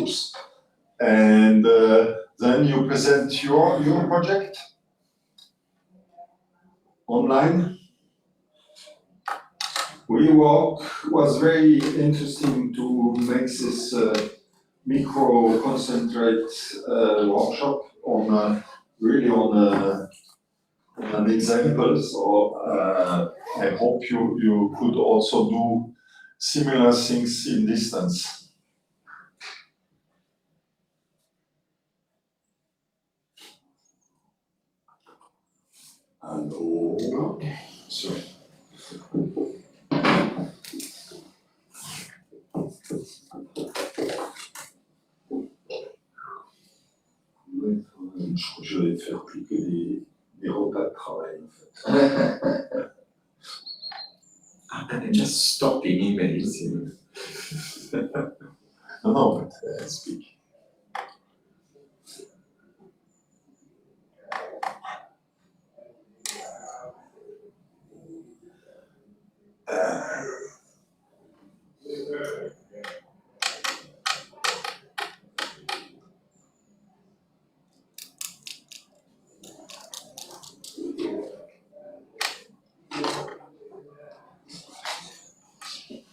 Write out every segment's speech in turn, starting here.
groups, and then you present your project online. WeWork was very interesting to make this micro concentrate workshop on really on an example. So I hope you could also do similar things in distance. Hello. Sorry. Je crois que je vais faire plus que des repas de travail en fait. Just stopping emails. No, but speak.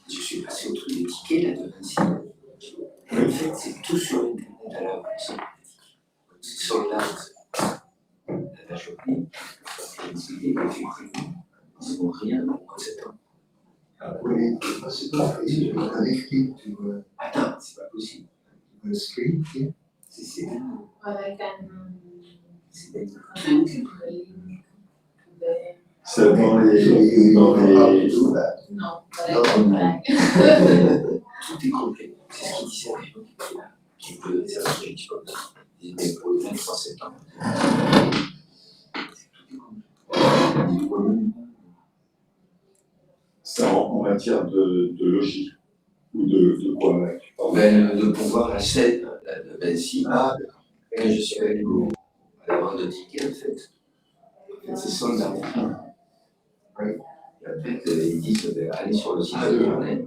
Je suis passé au truc des tickets là de Vinci. En fait, c'est tout sur Internet à l'avance. C'est sold out. La shopping, et effectivement, ils n'ont rien en 7 ans. Oui, c'est pas possible. Un écrit, tu vois. Attends, c'est pas possible. Un screen, C'est Avec un C'est dans les non, tout est complet. C'est ce qu'il disait à l'époque. Qui peut les avoir comme ça. Il disait pour le 23 septembre. Tout est complet. C'est en matière de logique ou de quoi là, tu parles? De pouvoir la scène de Vinci. Ah, d'accord. Quand je suis allé à la vente de tickets, en fait, c'est sold out. Oui. Et en fait, ils disent allez sur le site internet.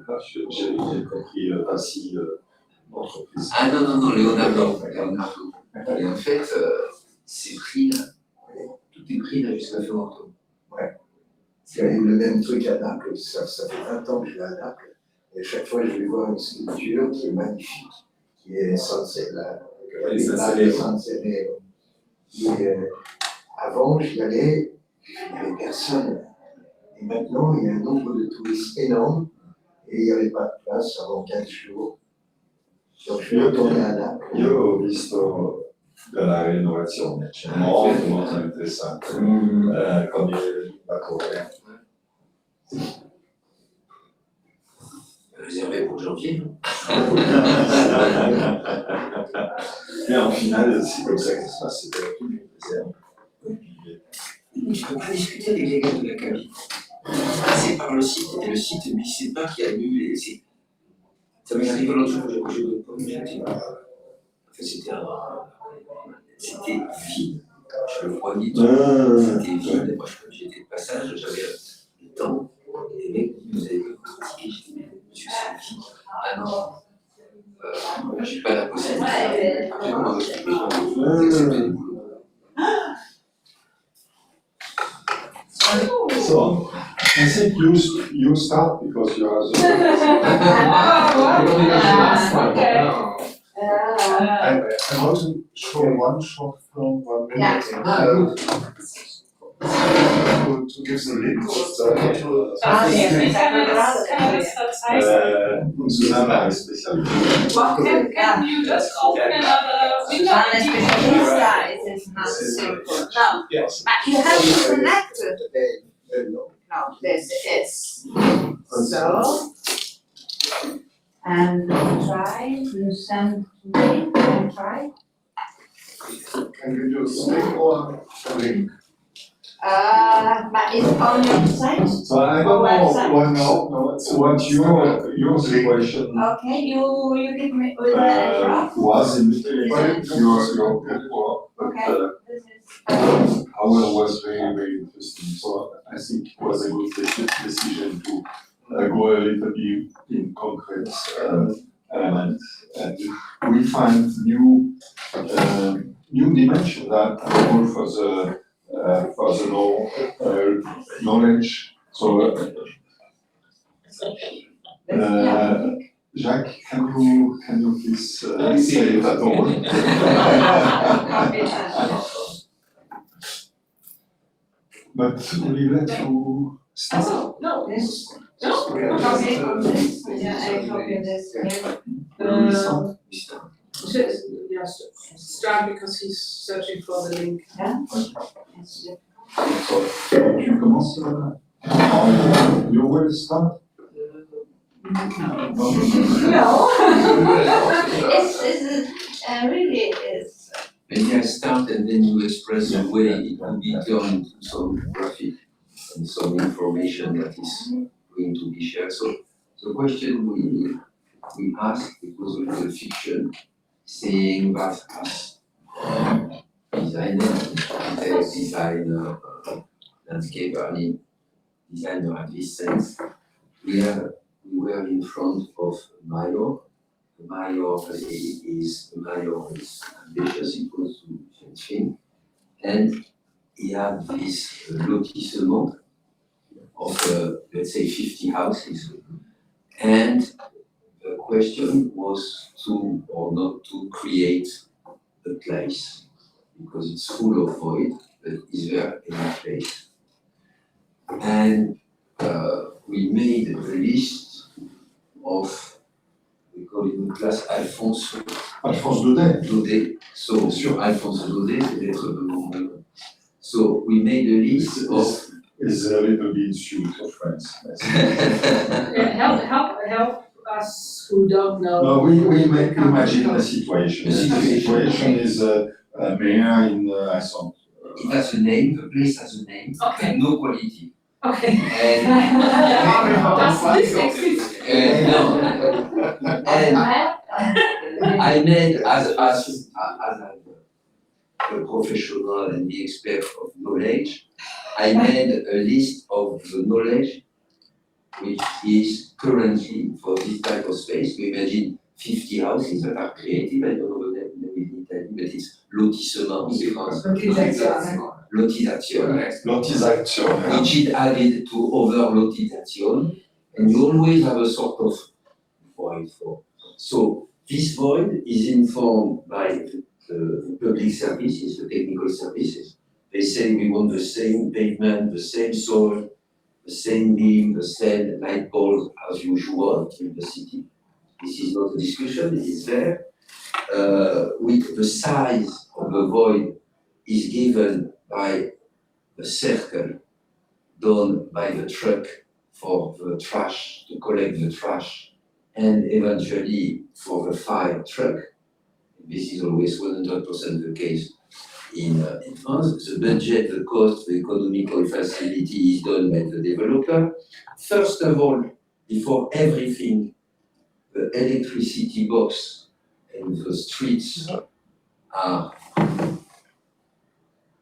J'ai compris ainsi entreprise. Ah non, Leonardo. Et en fait, c'est pris là. Tout est pris là jusqu'à fin octobre. Ouais. Il y a eu le même truc à Naples, ça fait 20 ans que je vais à Naples, et chaque fois je vais voir une sculpture qui est magnifique, qui est Sunset là, Sunset. Et avant j'y allais, il n'y avait personne. Et maintenant il y a un nombre de touristes énorme, et il n'y avait pas de place avant 15 jours. Donc je suis retourné à Naples. Io ho visto della rinnovazione, c'è molto interessante, con la Corée. Réservé pour janvier. Et en final, c'est comme ça que ça se passe, c'était la plus réserve. Mais je ne peux pas discuter avec les gars de la cabine. C'est par le site, et le site, lui, c'est pas qui annule les sites. Ça m'est arrivé l'autre jour, je ne pas c'était vide. Je le voyais, c'était vide. Moi, j'étais de passage, j'avais le temps. Et les mecs nous avaient critiqué. Je dis, monsieur, c'est vide. Ah non, je n'ai pas la possibilité. Après, comment d'accepter les boulots. So, I think you start because you are the I want to show one short film, 1 minute. To give the link Susanna ist Spezialistin. Can you just open another window? It is not simple. No, Yes. but you have to connect it. No, this is. So, and try to send to me and try. Can you just make one link? But it's on your site. So I don't know, no, it's what your situation Okay, you give me with the address. was in your report, but Okay, this is. our was very, very interesting. So I think it was a good decision to go a little bit in concrete elements. And we find new dimension that all for the knowledge. So, Jacques, can you please say it at all? But we let you start. No, Yes. no, Copy on this, yeah, I copy this here. We start. Yes, start because he's searching for the link. Yes. Tu commences you will start? No. It's really is. Maybe I start and then you express the way it will be turned into some graphic and some information that is going to be shared. So the question we asked, it was with the fiction, saying that as designer, landscape designer at this sense, we were in front of Mayor. The Mayor is ambitious, he goes to Civic, and he had this lotissement of, let's say, 50 houses. And the question was to or not to create a place, because it's full of void, but is there any place? And we made a list of, we call it in class Alphonse Daudet. So, sur Alphonse Daudet, c'est l'être de monde. So, we made a list of. Is a little bit suit of friends. Help us who don't know. No, we imagine a situation. The situation is a mayor in Iceland. It has a name, the place has a name, Okay. and no quality. Okay. And Does this exist? no. And I made as a professional and the expert of knowledge, I made a list of the knowledge which is currently for this type of space. We imagine 50 houses that are creative. I don't know the name in Italy, but it's lotissement in France. Lotisation. Which is added to other lotisation, and you always have a sort of void for. So this void is informed by the public services, the technical services. They say we want the same pavement, the same soil, the same beam, the same light poles as usual in the city. This is not a discussion, it is there. With the size of the void is given by a circle done by the truck for the trash, to collect the trash, and eventually for the fire truck. This is always 100% the case in France. The budget, the cost, the economical facility is done by the developer. First of all, before everything, the electricity box and the streets are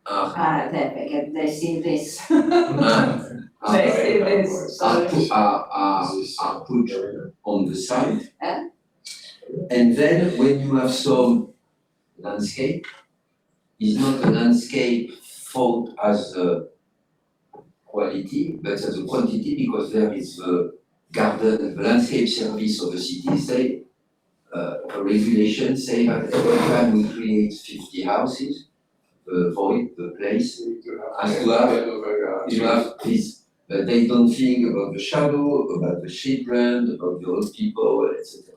They see this. are They see this. put on the side. And then when you have some landscape, it's not a landscape thought as a quality, but as a quantity, because there is the garden, the landscape service of the city say, a regulation say that every time we create 50 houses, the void, the place, has to have this. But they don't think about the shadow, about the children, about the old people, etc.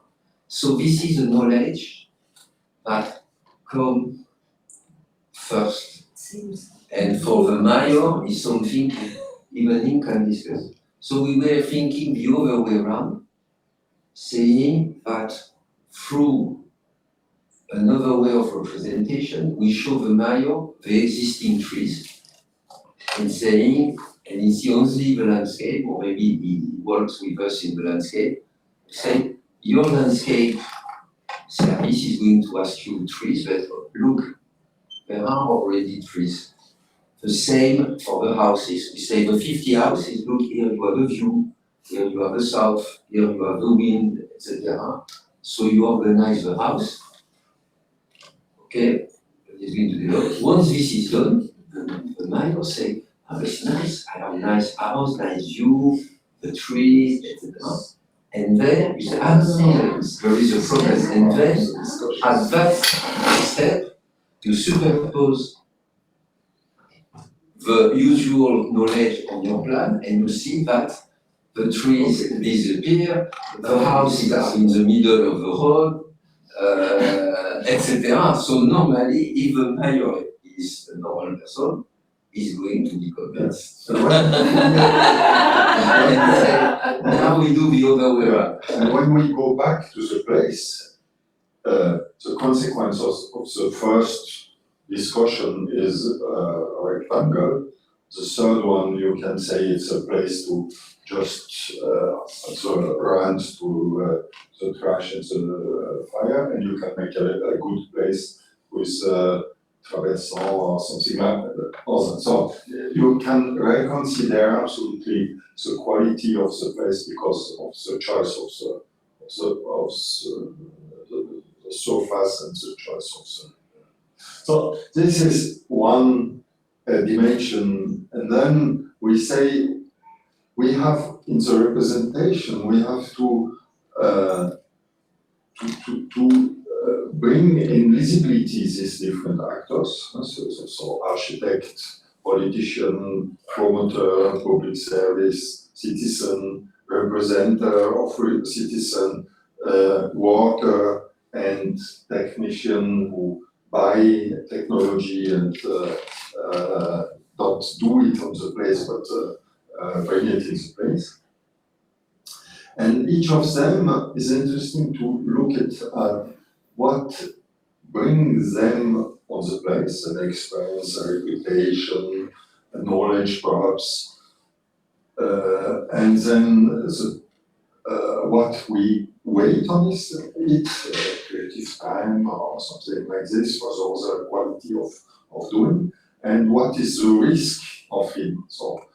So this is a knowledge that comes first. And for the mayor is something even he can discuss. So we were thinking the other way around, saying that through another way of representation, we show the mayor the existing trees and saying, and he sees only the landscape, or maybe he works with us in the landscape, say, your landscape service is going to ask you trees, but look, there are already trees. The same for the houses. We say the 50 houses, look, here you have a view, here you have the south, here you have the wind, etc. So you organize the house, Okay, he's going to develop. Once this is done, the mind will say, oh, it's nice, I have a nice house, nice view, the trees, etc. And then you say, ah, no, there is a progress. And then at that step, you superpose the usual knowledge on your plan, and you see that the trees disappear, the houses are in the middle of the road, etc. So normally, if the mayor is a normal person, is going to be convinced. Now we do the other way around. And when we go back to the place, the consequence of the first discussion is a rectangle. The third one, you can say it's a place to just run to the trash and the fire, and you can make a good place with traversant or something like that. So you can reconsider absolutely the quality of the place because of the choice of the sofas and the choice of the. So this is one dimension, and then we say we have in the representation we have to bring in visibility these different actors. So architect, politician, promoter, public service, citizen, representative of citizen, worker, and technician who buy technology and don't do it on the place, but bring it in the place. And each of them is interesting to look at what brings them on the place, an experience, a reputation, a knowledge perhaps, and then what we wait on is creative time or something like this for the other quality of doing, and what is the risk of him. So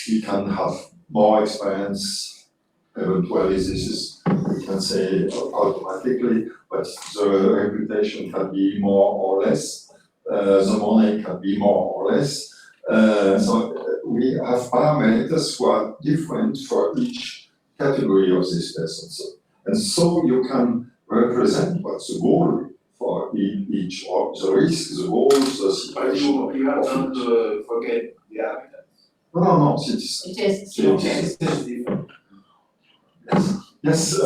he can have more experience. Eventually, this is, we can say automatically, but the reputation can be more or less, the money can be more or less. So we have parameters who are different for each category of this person. And so you can represent what's the goal for each, or the risk, the goal, the situation. You have to forget the habitat. No, it's different. Yes,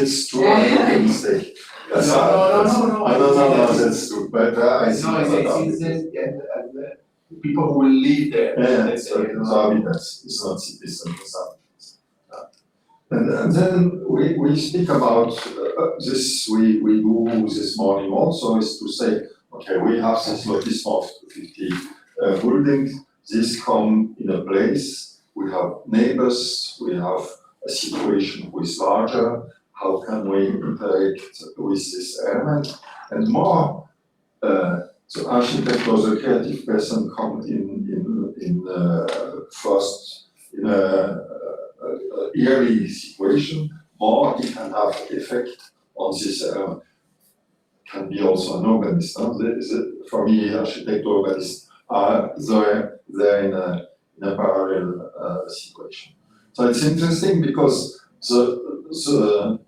it's true, I made a mistake. Yes, no, that's true, but I see. People who will live there. Yeah, so habitats, it's not citizens, it's habitats. And then we speak about this, we do this morning also, is to say, okay, we have this lotissement of 50 buildings, this come in a place, we have neighbors, we have a situation who is larger, how can we interact with this element, and more, the architect or the creative person come in first in a yearly situation, more it can have effect on this element. Can be also an urbanist. For me, architect urbanist are they're in a parallel situation. So it's interesting because the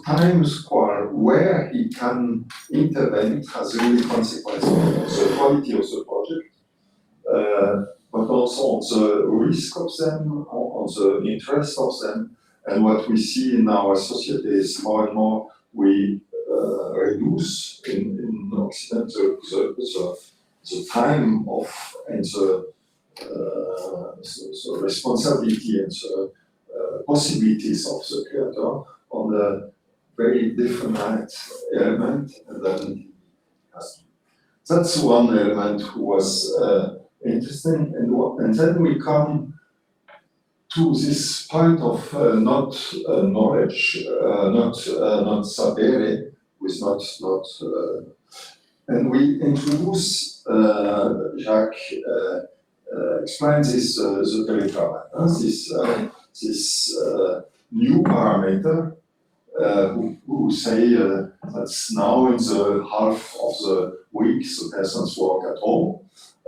time square where he can intervene has really consequences on the quality of the project, but also on the risk of them, on the interest of them. And what we see in our society is more and more we reduce in Occident the time of and the responsibility and the possibilities of the creator on a very definite element, and then that's one element who was interesting, and then we come to this point of not knowledge, not sapere, with not and we introduce Jacques explains this the télétravail, this new parameter who say that's now in the half of the week, the persons work at home.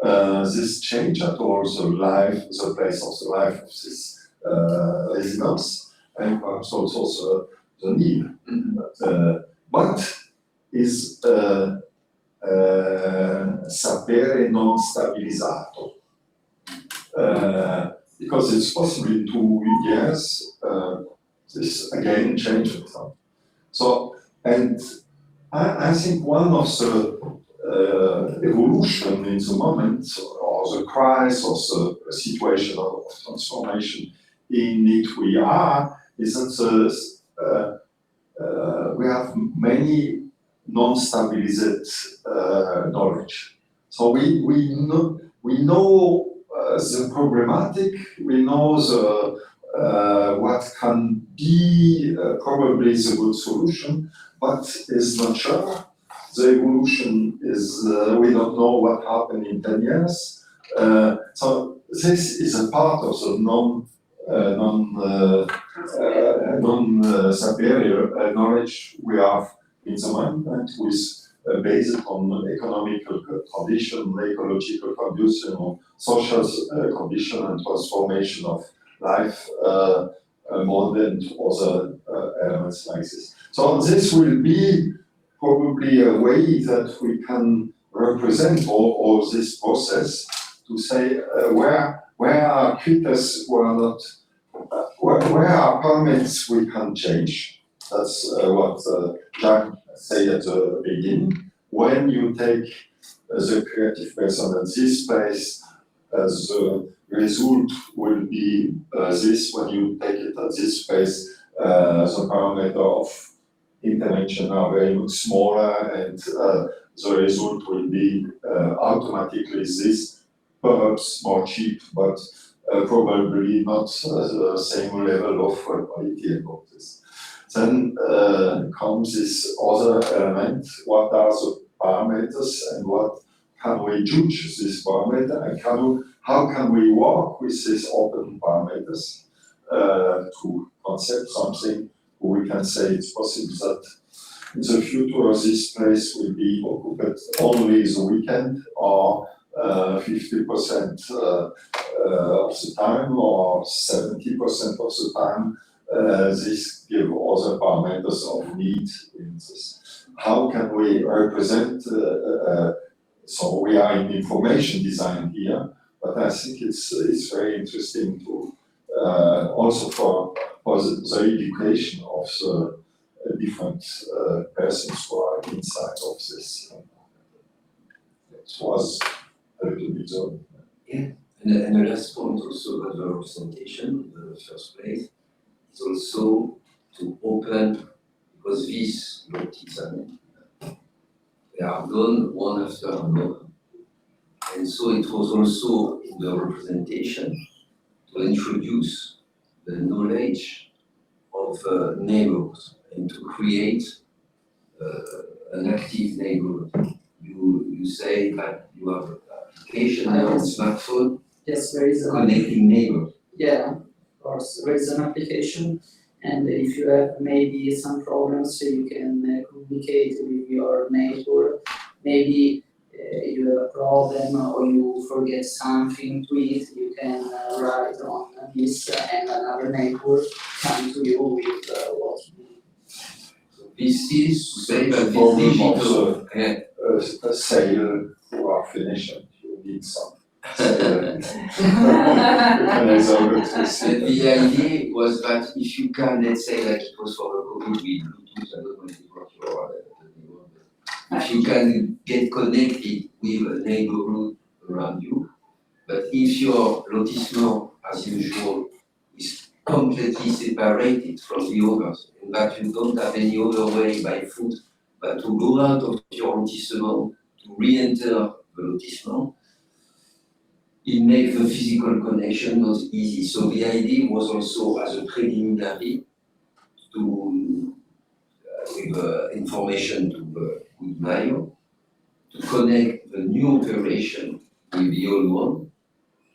This change at all the place of the life of this residents, and perhaps also the need. But is sapere non stabilizzato. Because it's possible in 2 years, this again changed. So, and I think one of the evolution in the moment, or the crisis, or the situation of transformation in it we are, is that we have many non-stabilized knowledge. So we know the problematic, we know what can be probably the good solution, but is not sure. The evolution is, we don't know what happened in 10 years. So this is a part of the non-sapere knowledge we have in the moment, with based on economical condition, ecological condition, social condition, and transformation of life, mode, and other elements like this. So this will be probably a way that we can represent all this process to say where are critics who are not, where are permits we can change. That's what Jacques said at the beginning. When you take the creative person at this place, the result will be this. When you take it at this place, the parameter of intervention are very much smaller, and the result will be automatically this, perhaps more cheap, but probably not the same level of quality about this. Then comes this other element: what are the parameters, and what can we judge this parameter, and how can we work with these open parameters to concept something we can say it's possible that in the future this place will be occupied only the weekend, or 50% of the time, or 70% of the time. This give other parameters of need in this. How can we represent, so we are in information design here, but I think it's very interesting to also for the education of the different persons who are inside of this. It was a little bit so. Yeah, and the last point also about the representation in the first place is also to open, because these multi-examen, they are done one after another. And so it was also in the representation to introduce the knowledge of neighbors and to create an active neighborhood. You say that you have an application now on smartphone. Yes, there is connecting neighbors. Yeah, of course, there is an application, and if you have maybe some problems, you can communicate with your neighbor. Maybe you have a problem or you forget something to eat, you can write on this, and another neighbor come to you with what you need. This is to say that Problem this digital, a sale who are finished, you need some. and the idea was that if you can, let's say like it was for the COVID with Bluetooth, I don't know if it works or if you can get connected with a neighborhood around you, but if your lotissement, as usual, is completely separated from the others, and that you don't have any other way by foot but to go out of your lotissement, to re-enter the lotissement, it makes the physical connection not easy. So the idea was also as a preliminary to with information to with Mayo, to connect the new operation with the old one,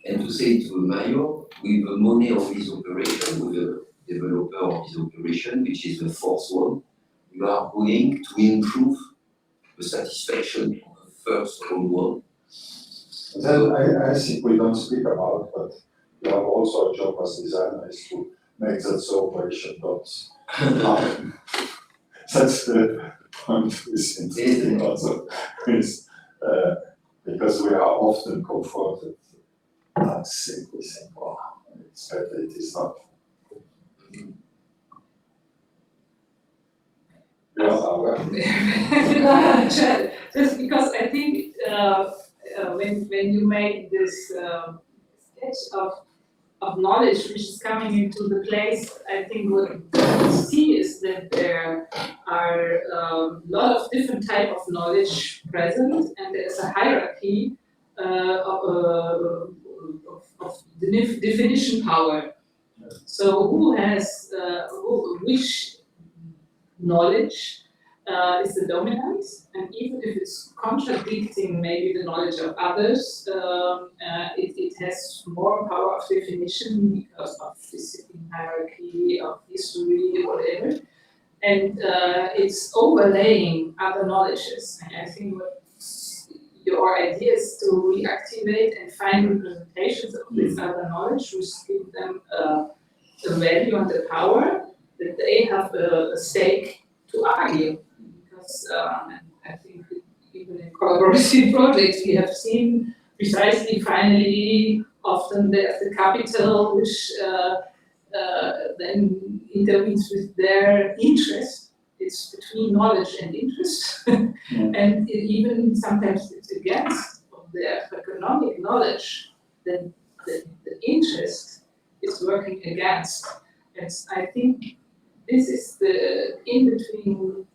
and to say to Mayo, with the money of this operation, with the developer of this operation, which is the fourth one, you are going to improve the satisfaction of the first role. Then I think we don't speak about, but you have also a job as designer is to make that so operation dots. That's the point is interesting also, is because we are often confronted. I think we think, wow, it's better, it is not. Just because I think when you make this sketch of knowledge which is coming into the place, I think what you see is that there are a lot of different type of knowledge present, and there's a hierarchy of the definition power. So who has which knowledge is the dominant, and even if it's contradicting maybe the knowledge of others, it has more power of definition because of discipline hierarchy, of history, whatever, and it's overlaying other knowledges. And I think what your idea is to reactivate and find representations of this other knowledge, which give them the value and the power that they have a stake to argue. Because I think even in collaborative projects we have seen precisely, finally, often there's the capital which then intervenes with their interest. It's between knowledge and interest, and even sometimes it's against their economic knowledge that the interest is working against. And I think this is the in-between,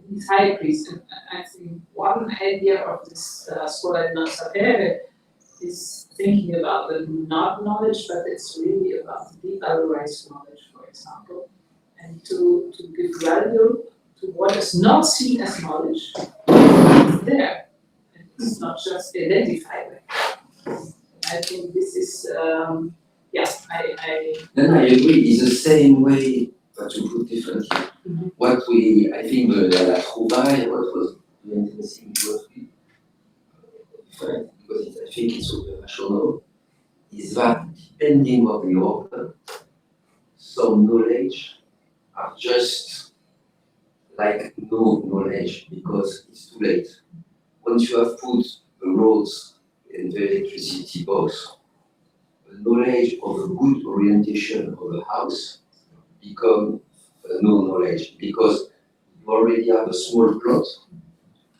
these hybrids. And I think one idea of this Scuola non-savoir is thinking about the not knowledge, but it's really about the devalorized knowledge, for example, and to give value to what is not seen as knowledge. It's there. It's not just identified. I think this is, yes, I agree. It's the same way, but to put differently. What I think la trouvaille, what was very interesting, what we different, because I think it's operational, is that depending on the order, some knowledge are just like no knowledge because it's too late. Once you have put the roads in the electricity box, the knowledge of a good orientation of a house become no knowledge because you already have a small plot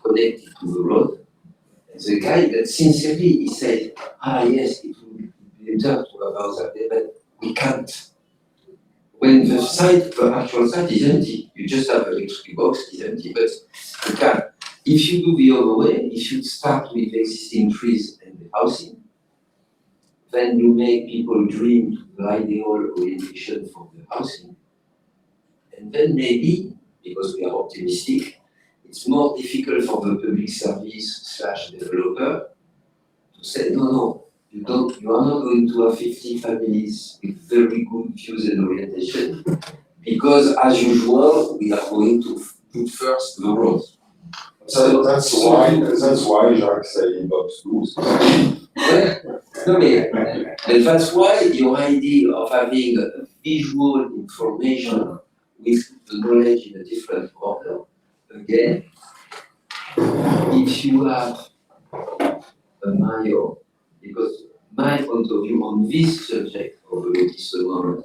connected to the road. And the guy that sincerely he said, yes, it would be better to have house up there, but we can't. When the actual site is empty, you just have an electric box, it's empty, but you can't. If you do the other way, if you start with existing trees and the housing, then you make people dream to the ideal orientation for the housing. And then maybe, because we are optimistic, it's more difficult for the public service / developer to say, no, you are not going to have 50 families with very good views and orientation, because as usual, we are going to put first the road. So that's why Jacques said he loves blues. And that's why your idea of having visual information with the knowledge in a different order, again, if you have a mayor, because my point of view on this subject of the lotissement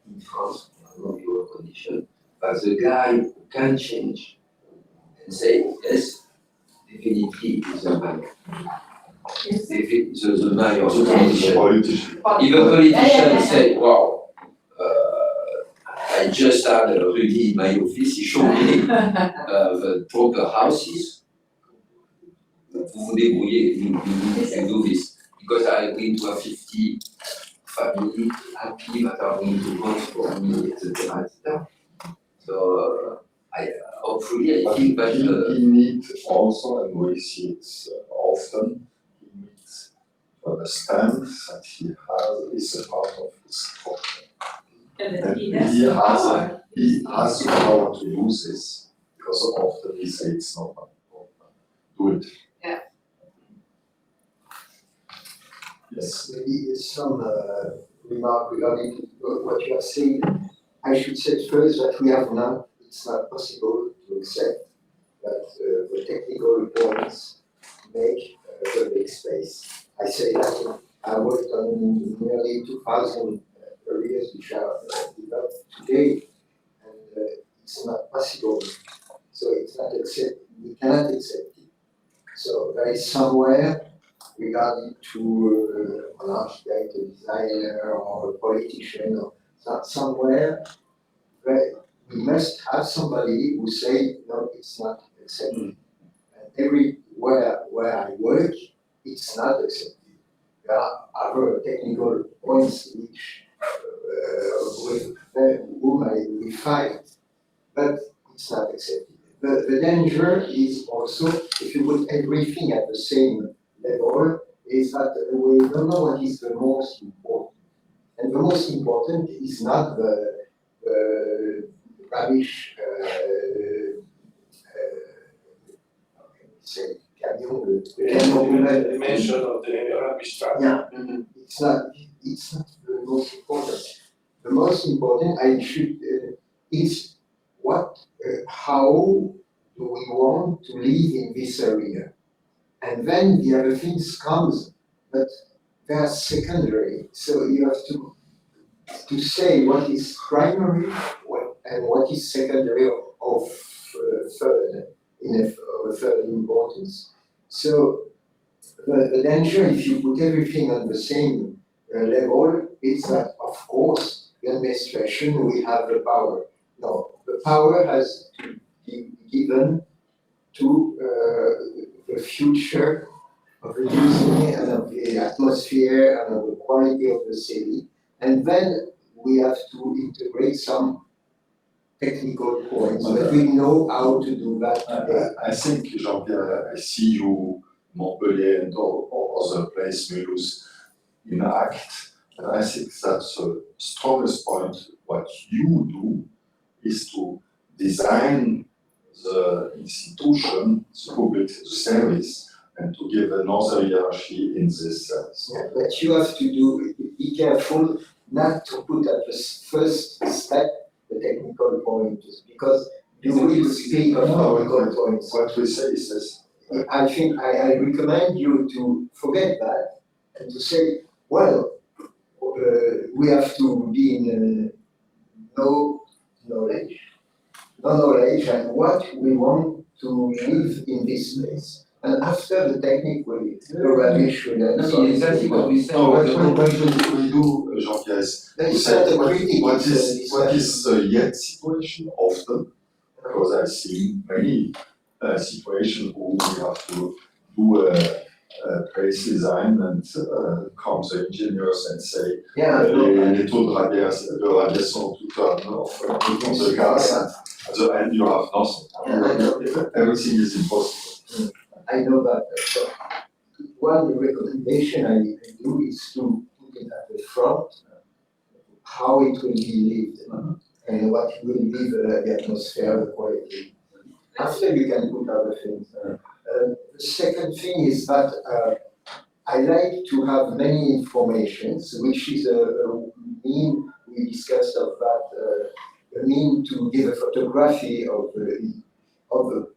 in France, I don't know your condition, but the guy who can change and say, yes, definitely is a mayor. The mayor, the politician. If a politician say, wow, I just had Rudy in my office, he showed me the proper houses. Vous débrouillez, you do this. Because I'm going to have 50 families happy that are going to vote for me, etc. etc. So, hopefully, I think that. He needs also, and we see it often, he needs to understand that he is a part of his structure. and And he has the power. He has the power to do this. because often we say it's not my fault. Do it. Yeah. Yes. Maybe some remark regarding what you have said. I should say first that it's not possible to accept that the technical points make a public space. I say that I worked on nearly 2,000 areas which are developed today, and it's not possible. So it's not we cannot accept it. So there is somewhere regarding to an architect, a designer, or a politician, or somewhere where we must have somebody who say, no, it's not accepted. And everywhere where I work, it's not accepted. There are other technical points which with whom we fight, but it's not accepted. The danger is also, if you put everything at the same level, is that we don't know what is the most important. And the most important is not the rubbish, how can we say, camion, The dimension of the rubbish truck. Yeah, it's not the most important. The most important is how do we want to live in this area? And then the other things comes, but they are secondary. So you have to say what is primary and what is secondary of third importance. So the danger, if you put everything on the same level, is that of course the administration will have the power. No, the power has to be given to the future of reducing and of the atmosphere and of the quality of the city. And then we have to integrate some technical points, but we know how to do that today. I think, Jean-Pierre, I see you, Montpellier and all other places we lose in act. And I think that's the strongest point. What you do is to design the institution, the public, the service, and to give another hierarchy in this sense. Yeah, but you have to be careful not to put at the first step the technical point, because you will speak of technical points. What we say is this. I think I recommend you to forget that and to say, well, we have to be in no knowledge, and what we want to live in this place. And after the technical, the rubbish will No, exactly what we said. No, what we do, Jean-Pierre, is That to is say not a critique, what it's is the yet situation often, because I see many situations where we have to do a place design and come the engineers and say les taux de radiation tout the gas, and at the end you have nothing. Everything is impossible. I know that. So one recommendation I do is to put it at the front, how it will be lived, and what will be the atmosphere, the quality. After you can put other things. The second thing is that I like to have many informations, which is a mean, we discussed of that, a mean to give a photography of the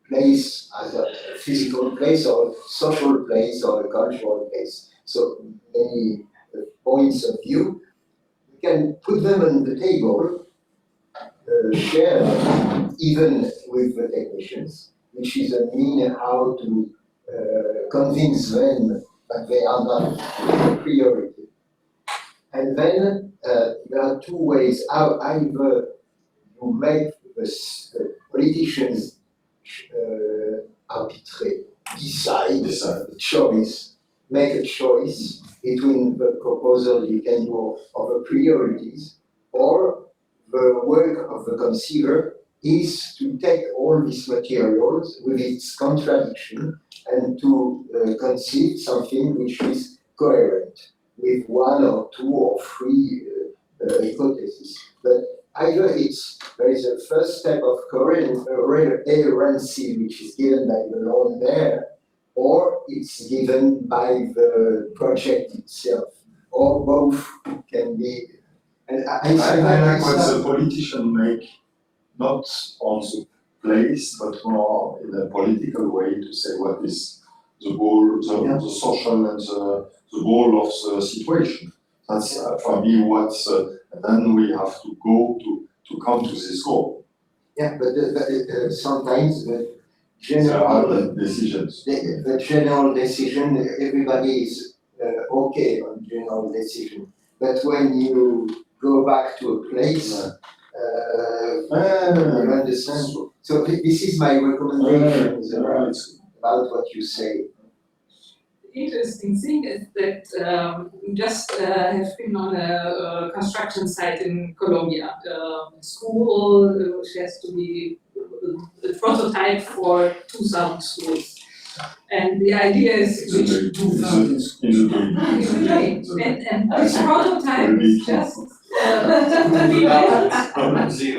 place as a physical place or a social place or a cultural place. So many points of view. We can put them on the table, share them, even with the technicians, which is a mean how to convince them that they are not a priority. And then there are two ways. Either you make the politicians decide, make a choice between the proposal you can do of the priorities, or the work of the conceiver is to take all these materials with its contradiction and to conceive something which is coherent with one or two or three hypotheses. But either there is a first step of coherency which is given by the loan there, or it's given by the project itself, or both can be. And I like what the politician make, not on the place, but more in a political way to say what is the goal, the social and the goal of the situation. That's for me what's, and then we have to go to come to this goal. Yeah, but sometimes the There are general the decisions. the general decision, everybody is okay on general decision. But when you go back to a place, you understand. So this is my recommendation about what you say. The interesting thing is that just have been on a construction site in Colombia, school which has to be a prototype for 2,000 schools. And the idea is In the dream. and this prototype is just to be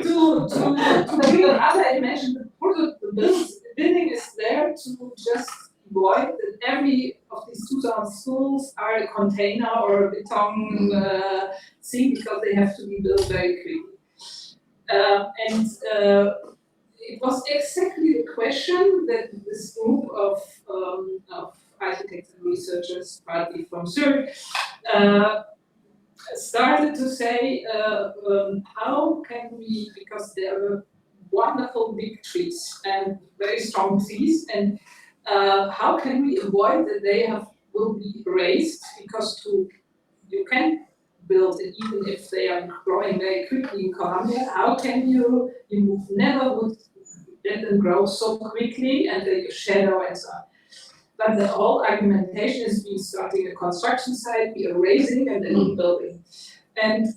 built to bring other imagine the building is there to just avoid that every of these 2,000 schools are a container or a beton thing because they have to be built very quickly. It was exactly the question that this group of architects and researchers, partly from Civic, started to say, how can we, because there were wonderful big trees and very strong trees, and how can we avoid that they will be erased, because you can build it even if they are growing very quickly in Colombia. How can you never would let them grow so quickly and the shadow and so on. But the whole argumentation is we starting a construction site, we erasing and then rebuilding. And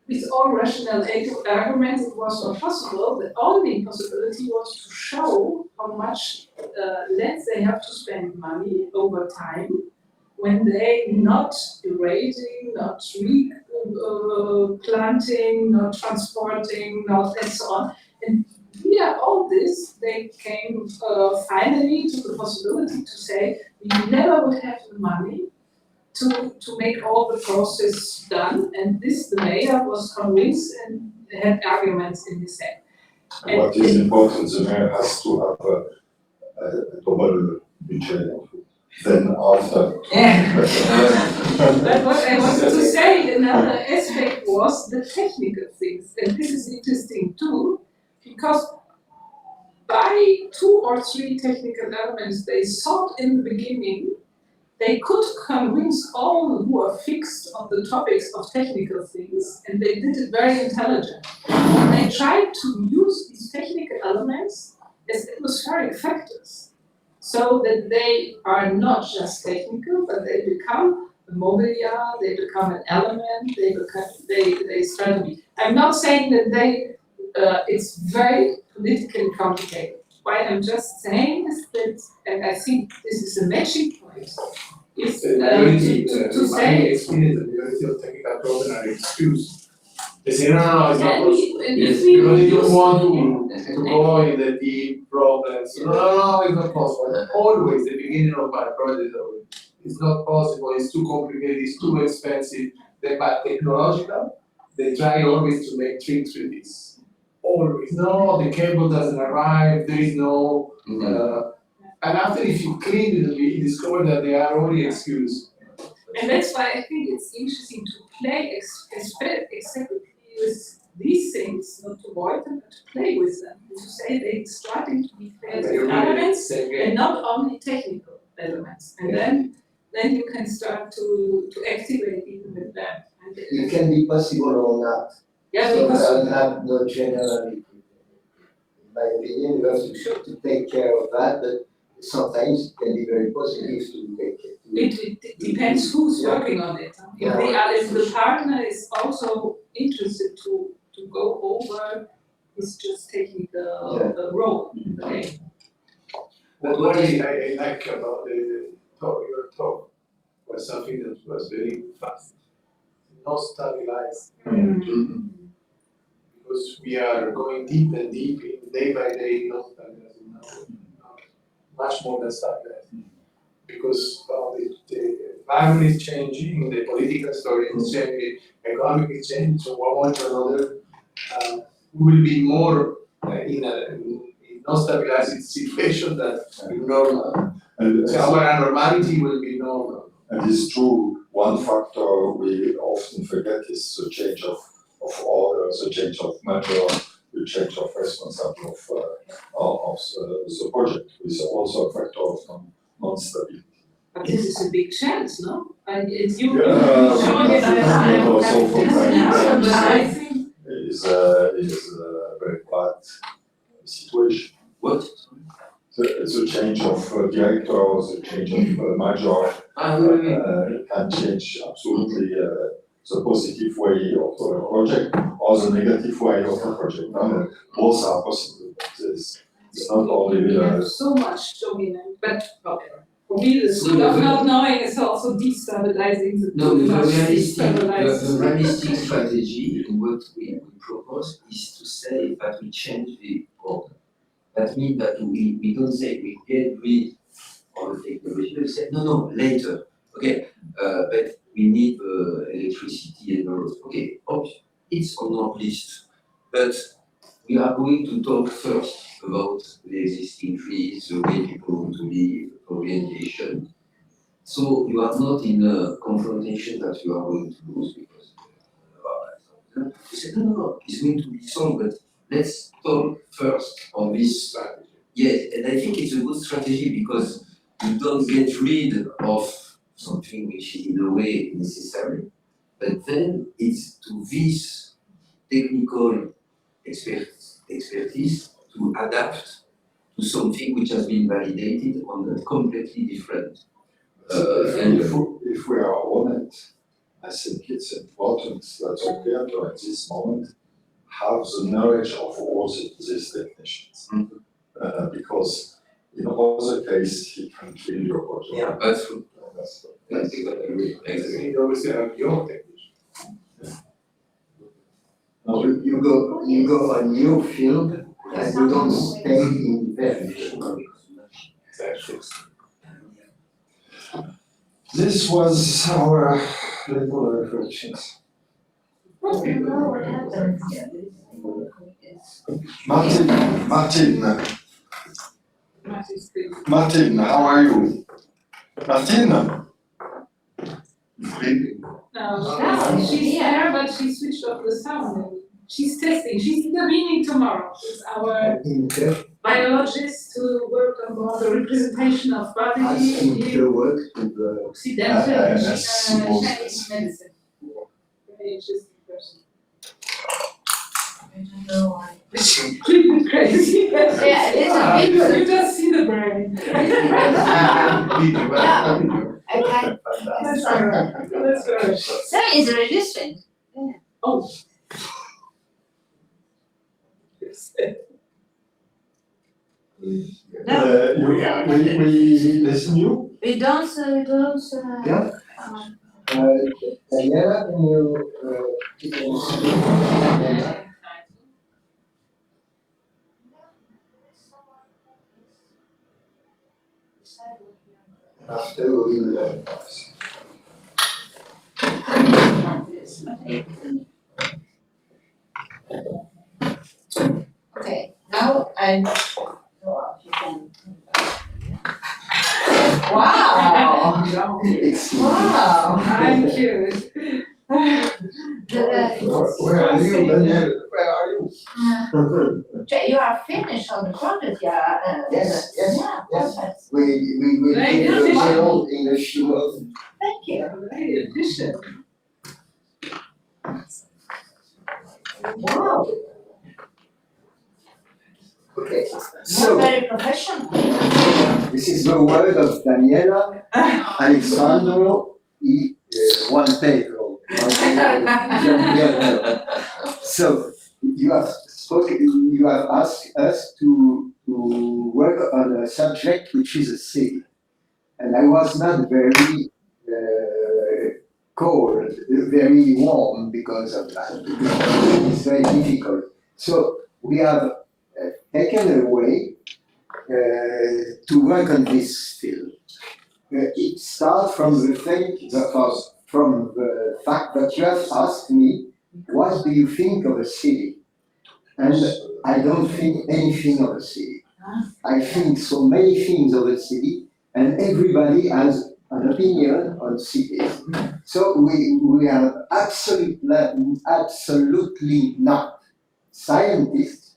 with all rational arguments, it was not possible. The only possibility was to show how much less they have to spend money over time when they not erasing, not replanting, not transporting, not and so on. And via all this, they came finally to the possibility to say we never would have the money to make all the process done, and this the mayor was convinced and had arguments in his head. And what is important, the mayor has to have a double budget. Then after. But what I wanted to say, another aspect was the technical things, and this is interesting too, because by 2 or 3 technical elements they thought in the beginning, they could convince all who are fixed on the topics of technical things, and they did it very intelligent. They tried to use these technical elements as atmospheric factors, so that they are not just technical, but they become a mobiliar, they become an element, they start to be. I'm not saying that it's very politically complicated. What I'm just saying is that, and I think this is a matching point, is to say. Experience the majority of technical problems are excused. They say, no, it's not possible. Because They don't want to go in the deep problems. No, it's not possible. Always the beginning of my project, it's not possible, it's too complicated, it's too expensive. But technological, they try always to make tricks with this. Always. No, the cable doesn't arrive, there is no. And after, if you clean it, you discover that they are only excused. And that's why I think it's interesting to play exactly with these things, not to avoid them, but to play with them. And to say they're starting to be creative elements and not only technical elements. And then you can start to activate even with them. It can be possible or not. Yeah, So because not generally. In my opinion, you have to take care of that, but sometimes it can be very positive to take it. it depends who's working on it. If the partner is also interested to go over, it's just taking the role in the game. But what I like about your talk was something that was very fast, not stabilized. because we are going deep and deep in day by day, not much more than stabilizing. Because the environment is changing, the political story is changing, economic is changing, so one way or another, we will be more in a non-stabilized situation than normal. And So our abnormality will be normal. And it's true, one factor we often forget is the change of order, the change of measure, the change of responsibility of the project, is also a factor of non-stability. But this is a big chance, no? And it's you Yeah, showing it, but also from time to but I time think is a very bad situation. What? The change of director, the change of manager can change absolutely the positive way of the project or the negative way of the project. Both are possible. It's not only we have so much dominant, but okay. For me, the So skill of the- not knowing is also destabilizing the No, too the much realistic, destabilized. realistic strategy in what we propose is to say that we change the order. That means that we don't say we get rid of the technology, we say, no, later. Okay, but we need electricity and all. Okay, it's on our list. But we are going to talk first about the existing trees, the way people want to live, orientation. So you are not in a confrontation that you are going to lose because you say, no, it's going to be solved, but let's talk first on this strategy. Yes, and I think it's a good strategy because you don't get rid of something which is in a way necessary, but then it's to this technical expertise to adapt to something which has been validated on a completely different. If we are on it, I think it's important that the creator at this moment have the knowledge of all these technicians. Because in other case, he can kill your project. Yeah, that's true. That's That's exactly. You always have your technician. no, You go on new field and you don't stay in there. Exactly. this was our little reflections. You know what happens? Martin, how are you? Martin? No, she's there, but she switched off the sound. She's testing, she's intervening tomorrow. It's our biologist to work on the representation of body in work with Occidental Chinese medicine. Very interesting person. I don't know why. She's pretty crazy. Yeah, it's a bit. You just see the brain. Okay. That's right. That's right. So it's registering. Oh. We listen you? We don't. Yeah. Daniela, can you keep on after we will Okay, now I'm. Wow! Wow! Thank you. Where are you, Daniel? Where are you? You are finished on the project, yeah. Yes, Yeah, yes. perfect. we will Very give the efficient. model in a few months. Thank you. Very efficient. Wow, Okay, you're so very professional. this is the word of Daniela, Alexandro, y Juan Pedro. So you have spoken, you have asked us to work on a subject which is a city. And I was not very cold, very warm because of that. It's very difficult. So we have taken a way to work on this field. It starts from the fact that you have asked me, what do you think of a city? And I don't think anything of a city. I think so many things of a city, and everybody has an opinion on cities. So we are absolutely not scientists.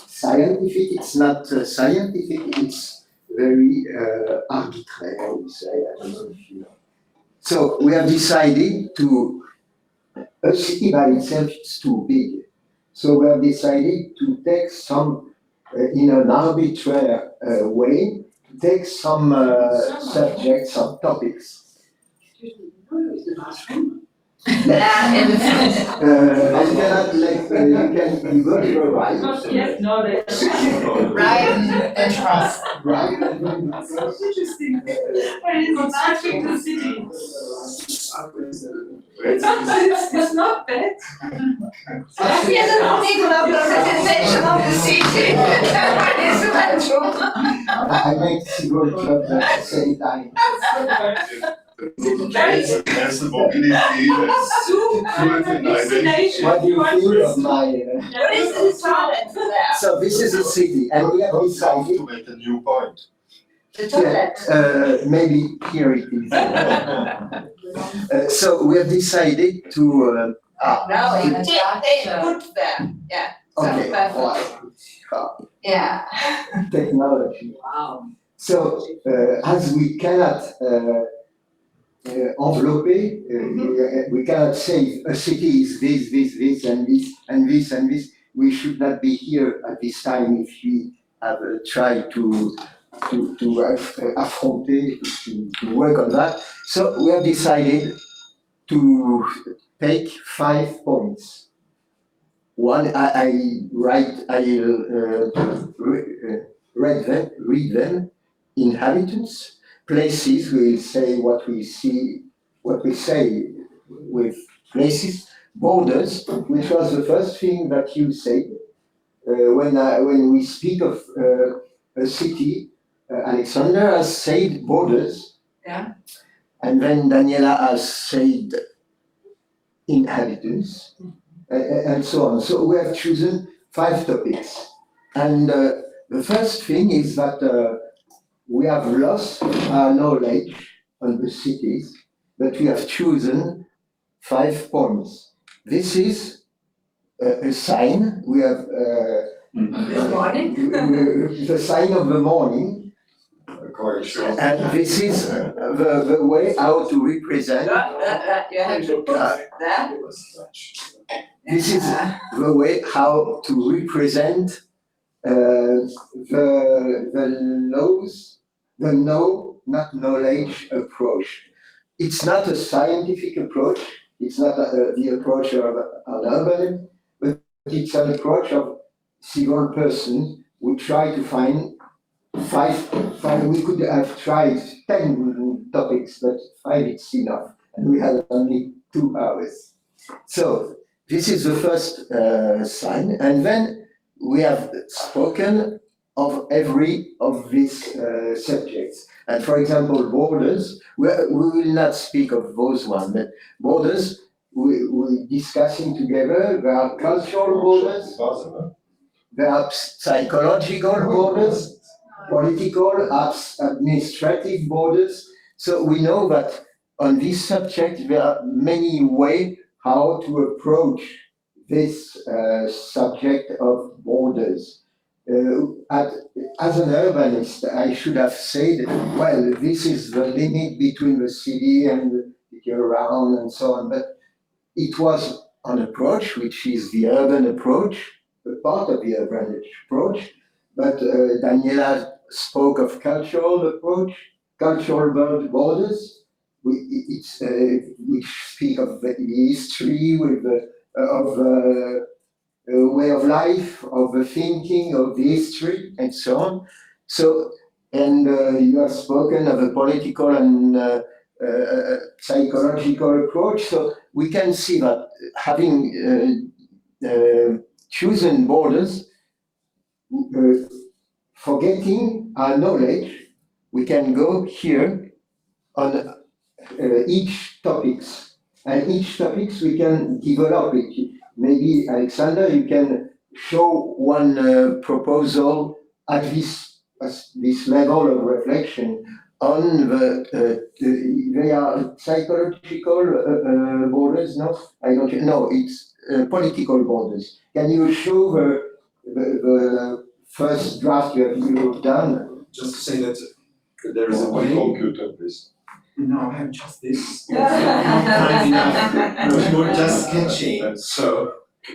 Scientific, it's not scientific, it's very arbitrary, I would say. I don't know if you know. So we have decided to, a city by itself is too big. So we have decided to take some, in an arbitrary way, take some subjects, some topics. In the front. You cannot you go to your right. Yes, knowledge. Right and trust. Right. Interesting. But it's matching the city. It's not bad. Here's an particular representation of the city. It's natural. I make civil club at the same time. There's the mobility, there's Super installation. What do you think of my? What is the toilet there? So this is a city, and we have decided. to make a new point. The toilet. Maybe here it is. So we have decided to. No, they put there, yeah. Okay. Perfect. Yeah. Technology. Wow. So as we cannot envelopper, we cannot say a city is this, and this, and this, and this. We should not be here at this time if we have tried to affronter, to work on that. So we have decided to take 5 points. One, I'll read them. Inhabitants, places, we'll say what we see, what we say with places. Borders, which was the first thing that you said. When we speak of a city, Alexander has said borders. Yeah. And then Daniela has said inhabitants, and so on. So we have chosen 5 topics. And the first thing is that we have lost our knowledge on the cities, but we have chosen 5 points. This is a sign. We have Good morning. the sign of the morning, and this is the way how to represent. You have to put there. This is the way how to represent the know, not knowledge approach. It's not a scientific approach. It's not the approach of an urban, but it's an approach of civil person. We try to find 5. We could have tried 10 topics, but 5 it's enough, and we had only 2 hours. So this is the first sign, and then we have spoken of every of these subjects. And for example, borders, we will not speak of those ones, but borders, we're discussing together. There are cultural borders, there are psychological borders, political, administrative borders. So we know that on this subject, there are many ways how to approach this subject of borders. As an urbanist, I should have said, well, this is the limit between the city and the around and so on. But it was an approach, which is the urban approach, a part of the urban approach. But Daniela spoke of cultural approach, cultural borders. We speak of the history of way of life, of the thinking, of the history, and so on. So, and you have spoken of a political and psychological approach. So we can see that having chosen borders, forgetting our knowledge, we can go here on each topics, and each topics we can develop it. Maybe Alexander, you can show one proposal at this level of reflection on they are psychological borders, no? I don't know, it's political borders. Can you show the first draft you've done? Just to say that there is a On way. computer, please. No, I have just this. Not kind enough. No, you're just sketching. So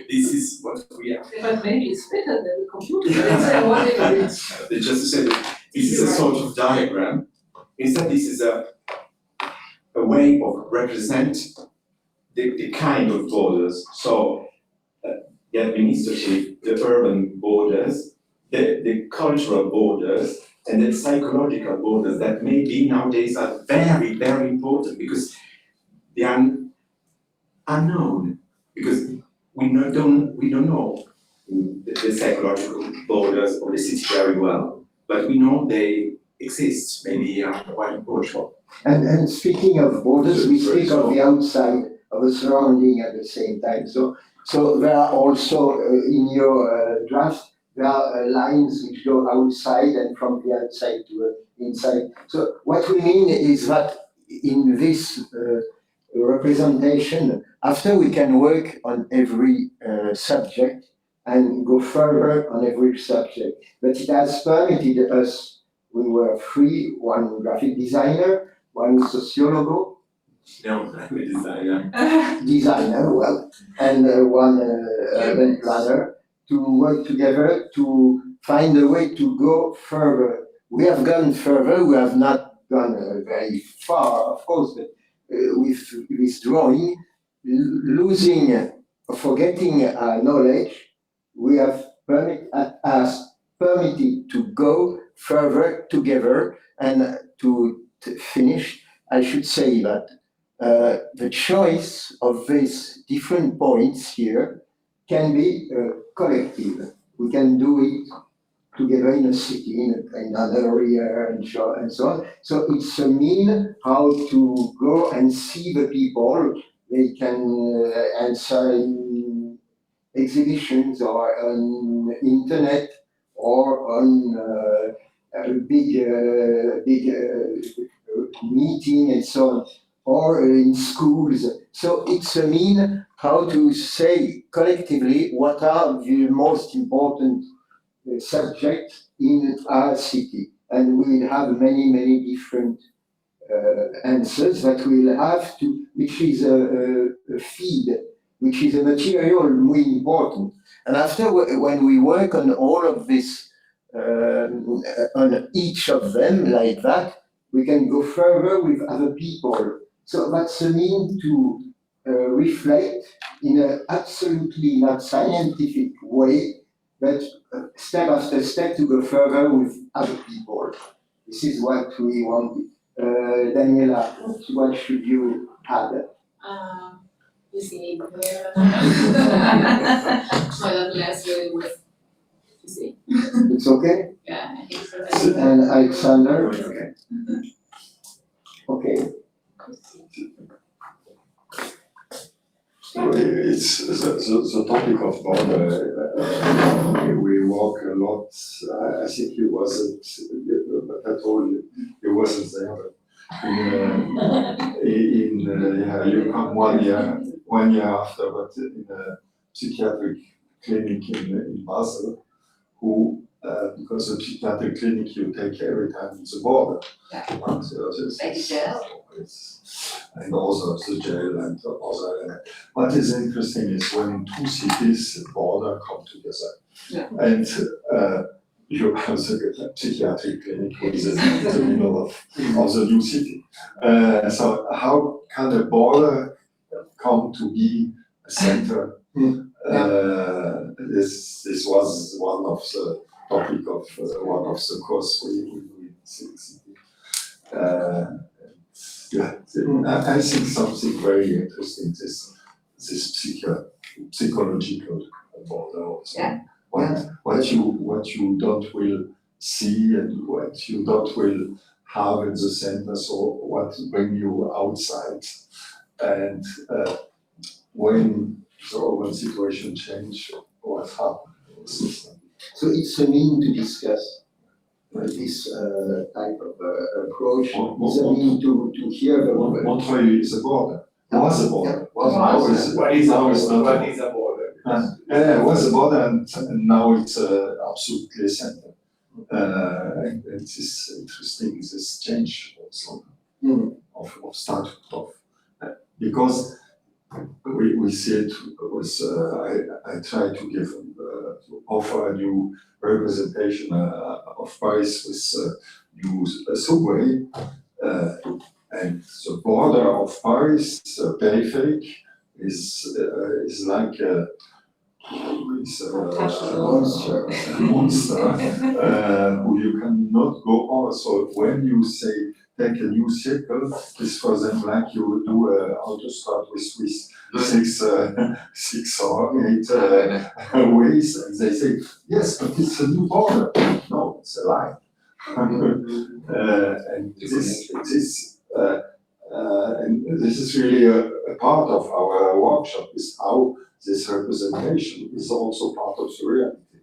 this is what we are. But maybe it's better than the computer, that's what it is. Just to say that this is a sort of diagram. Instead, this is a way of represent the kind of borders. So the administrative, the urban borders, the cultural borders, and the psychological borders that maybe nowadays are very, very important because they are unknown, because we don't know the psychological borders of the city very well, but we know they exist, maybe are quite important. And speaking of borders, we speak of the outside of a surrounding at the same time. So there are also in your draft, there are lines which go outside and from the outside to the inside. So what we mean is that in this representation, after we can work on every subject and go further on every subject, but it has permitted us, we were three, one graphic designer, one sociologist, No, I'm a designer, well, and one urban planner, to work together to find a way to go further. We have gone further, we have not gone very far, of course, but with this drawing, losing, forgetting our knowledge, we have permitted to go further together, and to finish, I should say that the choice of these different points here can be collective. We can do it together in a city, in another area, and so on. So it's a mean how to go and see the people. They can answer in exhibitions or on internet or on a big meeting and so on, or in schools. So it's a mean how to say collectively what are the most important subjects in our city. And we'll have many different answers that we'll have to, which is a feed, which is a material really important. And after, when we work on all of this, on each of them like that, we can go further with other people. So that's a mean to reflect in an absolutely not scientific way, but step after step to go further with other people. This is what we want. Daniela, what should you add? You see, less really with, you see. It's okay? Yeah, I think so. And Alexander? Okay. So it's the topic of border. We work a lot. I think you wasn't at all. You wasn't there. Yeah, you come 1 year after, but in a psychiatric clinic in Basel, who because the psychiatric clinic you take every time it's a border. Yeah. So Like a jail. And also the jail and also. What is interesting is when two cities border come together. Yeah. And you have the psychiatric clinic who is in the middle of the new city. So how can a border come to be a center? This was one of the topic of one of the course we do in city. I think something very interesting, this psychological border also. Yeah. What you don't will see and what you don't will have in the center, so what bring you outside. And when the urban situation change, what happens? So it's a mean to discuss this type of approach. It's a mean to hear the Montreuil is a border. Was a border. Now it's What is now it's not. a border? Yeah, it was a border and now it's absolutely a center. And it is interesting, this change also of start of because we see it was I try to give to offer a new representation of Paris with new subway and the border of Paris peripheric is like it's a monster who you cannot go over. So when you say take a new circle, it's for them like you do autostop with six or eight ways, and they say yes, but it's a new border. No, it's a lie. And this is really a part of our workshop, is how this representation is also part of the reality.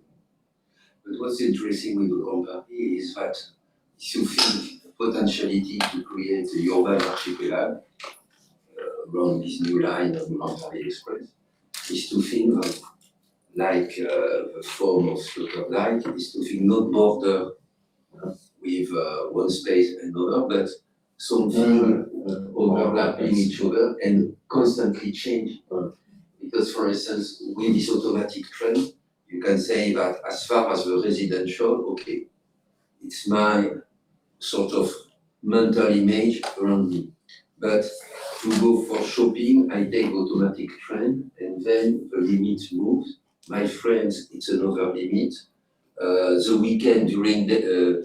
But what's interesting with the Grand Paris is that if you think the potentiality to create a urban archipelago around this new line of the Grand Paris Express is to think of like the form of Slaughter light, is to think not border with one space and another, but something overlapping each other and constantly change. Because, for instance, with this automatic trend, you can say that as far as the residential, okay, it's my sort of mental image around me. But to go for shopping, I take automatic trend, and then the limit moves. My friends, it's another limit. The weekend during the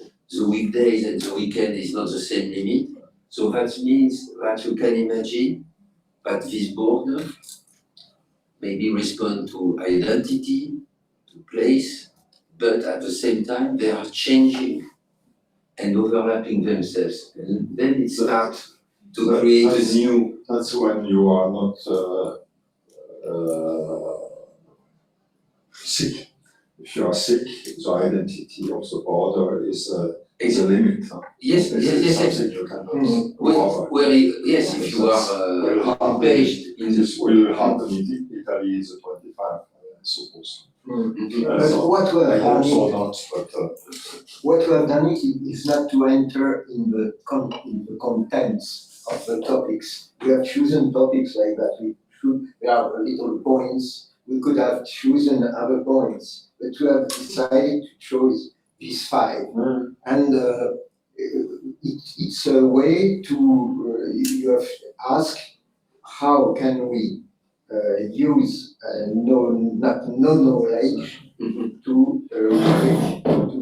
weekdays and the weekend is not the same limit. So that means that you can imagine that this border maybe respond to identity, to place, but at the same time they are changing and overlapping themselves. And then it starts to create a new. That's when you are not sick. If you are sick, the identity of the border is a limit. Yes. Something you cannot go over. Yes, if you are based in This will happen in Italy is 25, I suppose. But what we have done also not, but what we have done is not to enter in the contents of the topics. We have chosen topics like that. There are little points. We could have chosen other points, but we have decided to choose these 5. And it's a way to, you have asked, how can we use no knowledge to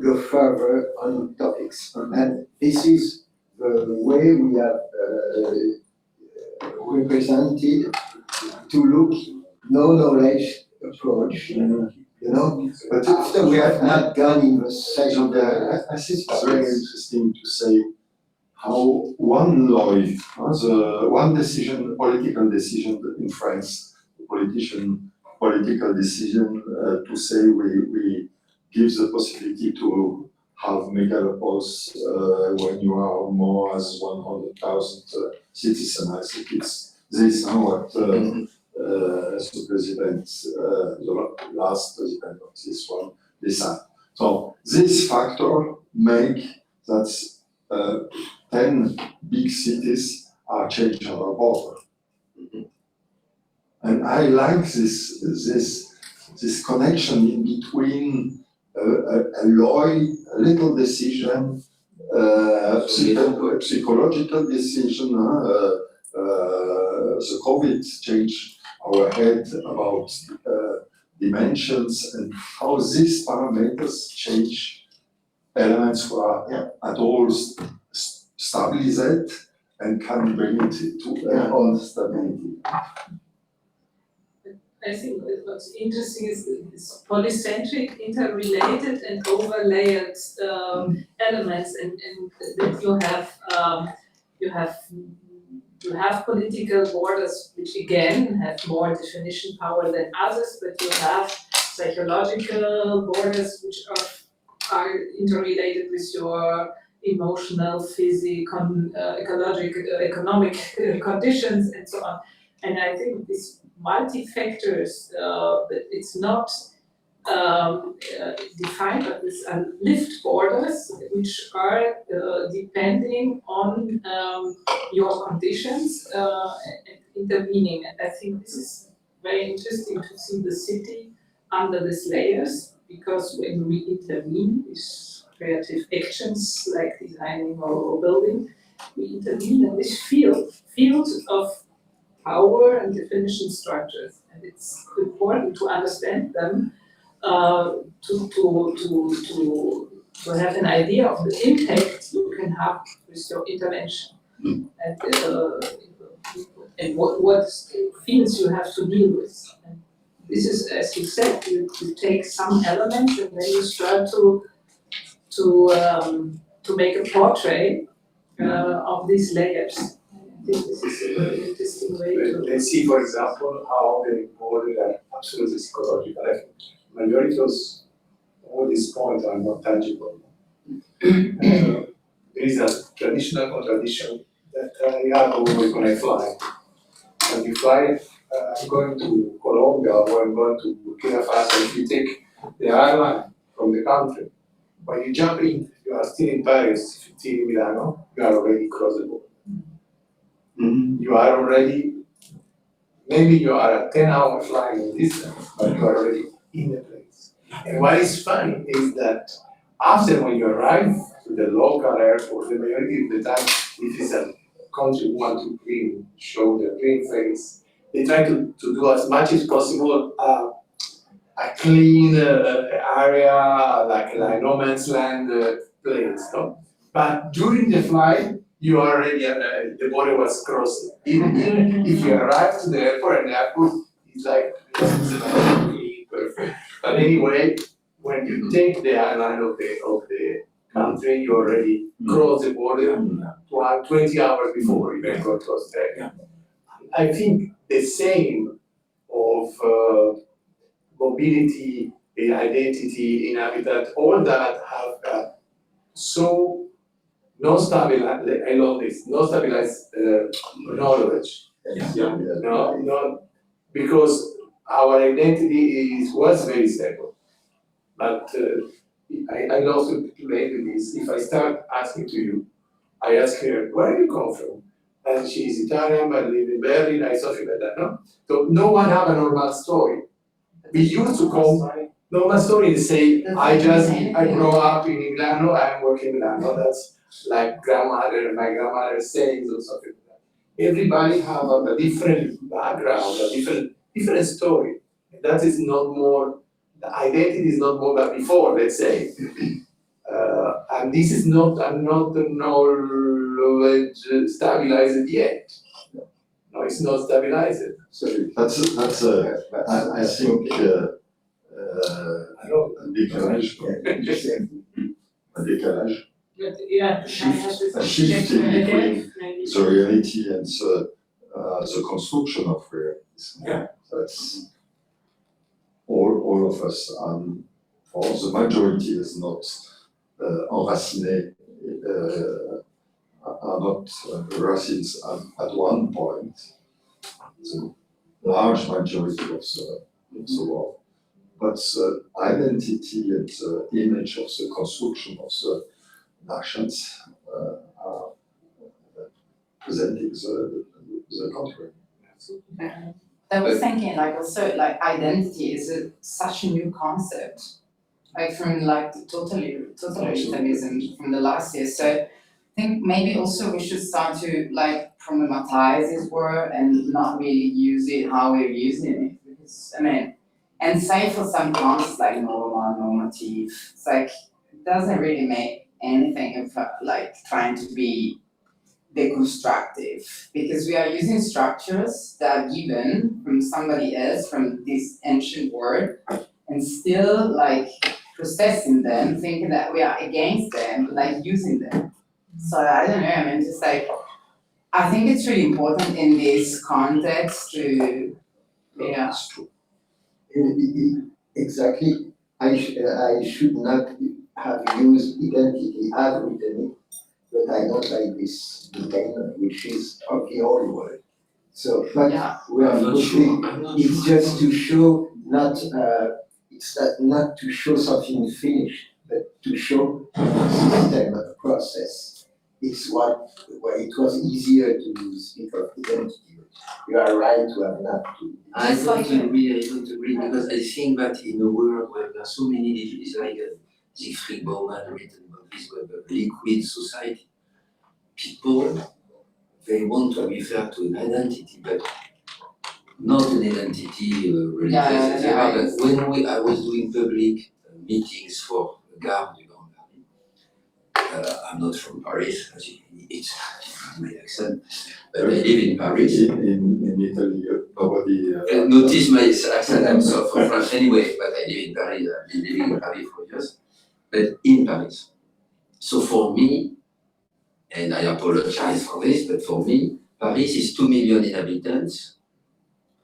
go further on topics. And this is the way we have represented to look no knowledge approach, but after we have not gone in the session. I think it's very interesting to say how one law, one decision, political decision in France, political decision to say we give the possibility to have megalopods when you are more as 100,000 citizens. I think it's this what the president, the last president of this one decided. So this factor make that 10 big cities are changing our border. And I like this connection in between a little decision, psychological decision. The COVID changed our head about dimensions and how these parameters change elements who are at all stabilized and can bring it to all stability. I think what's interesting is this polycentric, interrelated and overlayered elements, and that you have political borders which again have more definition power than others, but you have psychological borders which are interrelated with your emotional, physical, ecological, economic conditions and so on. And I think these multi-factors, it's not defined, but these are lived borders which are depending on your conditions and intervening. And I think this is very interesting to see the city under these layers, because when we intervene with creative actions like designing or building, we intervene in this field of power and definition structures, and it's important to understand them to have an idea of the impact you can have with your intervention, and what fields you have to deal with. And this is, as you said, you take some elements and then you start to make a portrait of these layers. I think this is a very interesting way to. Let's see, for example, how the borders are absolutely psychological. I think majority of all these points are not tangible. There is a traditional contradiction that I have always when I fly. When you fly, I'm going to Colombia or I'm going to Burkina Faso. If you take the airline from the country, when you jump in, you are still in Paris, if you're still in Milano, you are already across the border. You are already, maybe you are a 10-hour flying distance, but you are already in the place. And what is funny is that after when you arrive to the local airport, the majority of the time, if it's a country who want to show their green face, they try to do as much as possible a clean area, like no man's land place. No? But during the flight, you are already, the border was crossed. Even if you arrive to the airport and the airport is like, clean, perfect. But anyway, when you take the island of the country, you already cross the border 20 hours before you can go to Australia. I think the same of mobility, in identity, in habitat, all that have so no stabilized, I love this, no stabilized knowledge. No, because our identity was very stable. But I love to play with this. If I start asking to you, I ask her, where do you come from? And she's Italian, but live in Berlin, I something like that, no? So no one have a normal story. We used to come, normal story is say, I grow up in Milano, I'm working in Milano, that's like my grandmother sayings or something like that. Everybody have a different background, a different story. That is not more, the identity is not more than before, let's say. And this is not the knowledge stabilized yet. No, it's not stabilized. So that's I think un décalage. Un décalage. Yeah, A shift in between the reality and the construction of reality. Yeah. That's all of us, or the majority is not enraciné, are not racines at one point. The large majority of the world. But the identity and the image of the construction of the nations are presenting the country. I was thinking also identity is such a new concept, from the totalitarianism from the last year. So I think maybe also we should start to problematize this word and not really use it how we're using it. Because and say for some concepts like normal, normative, it's it doesn't really make anything of trying to be deconstructive, because we are using structures that are given from somebody else, from this ancient world, and still like processing them, thinking that we are against them, but like using them. So I don't know, I mean, just like, I think it's really important in this context to, yeah. Exactly. I should not have used identity as written it, but I don't like this domain, which is of the old world. So, but Yeah. we are I'm not looking, sure, I'm not it's sure. just to show, not to show something finished, but to show a system, a process. It's what it was easier to speak of identity. You are right to have not to. I don't agree, because I think that in a world where there are so many, it's like Siegfried Bauman written about this, where the liquid society, people, they want to refer to an identity, but not an identity religious, Yeah, etc. But when I was doing public meetings for Gare du Grand Paris, I'm not from Paris, as it's my accent, but I live in Paris. In Italy, nobody. Notice my accent, I'm so from France anyway, but I live in Paris, I've been living in Paris for years, but in Paris. So for me, and I apologize for this, but for me, Paris is 2 million inhabitants,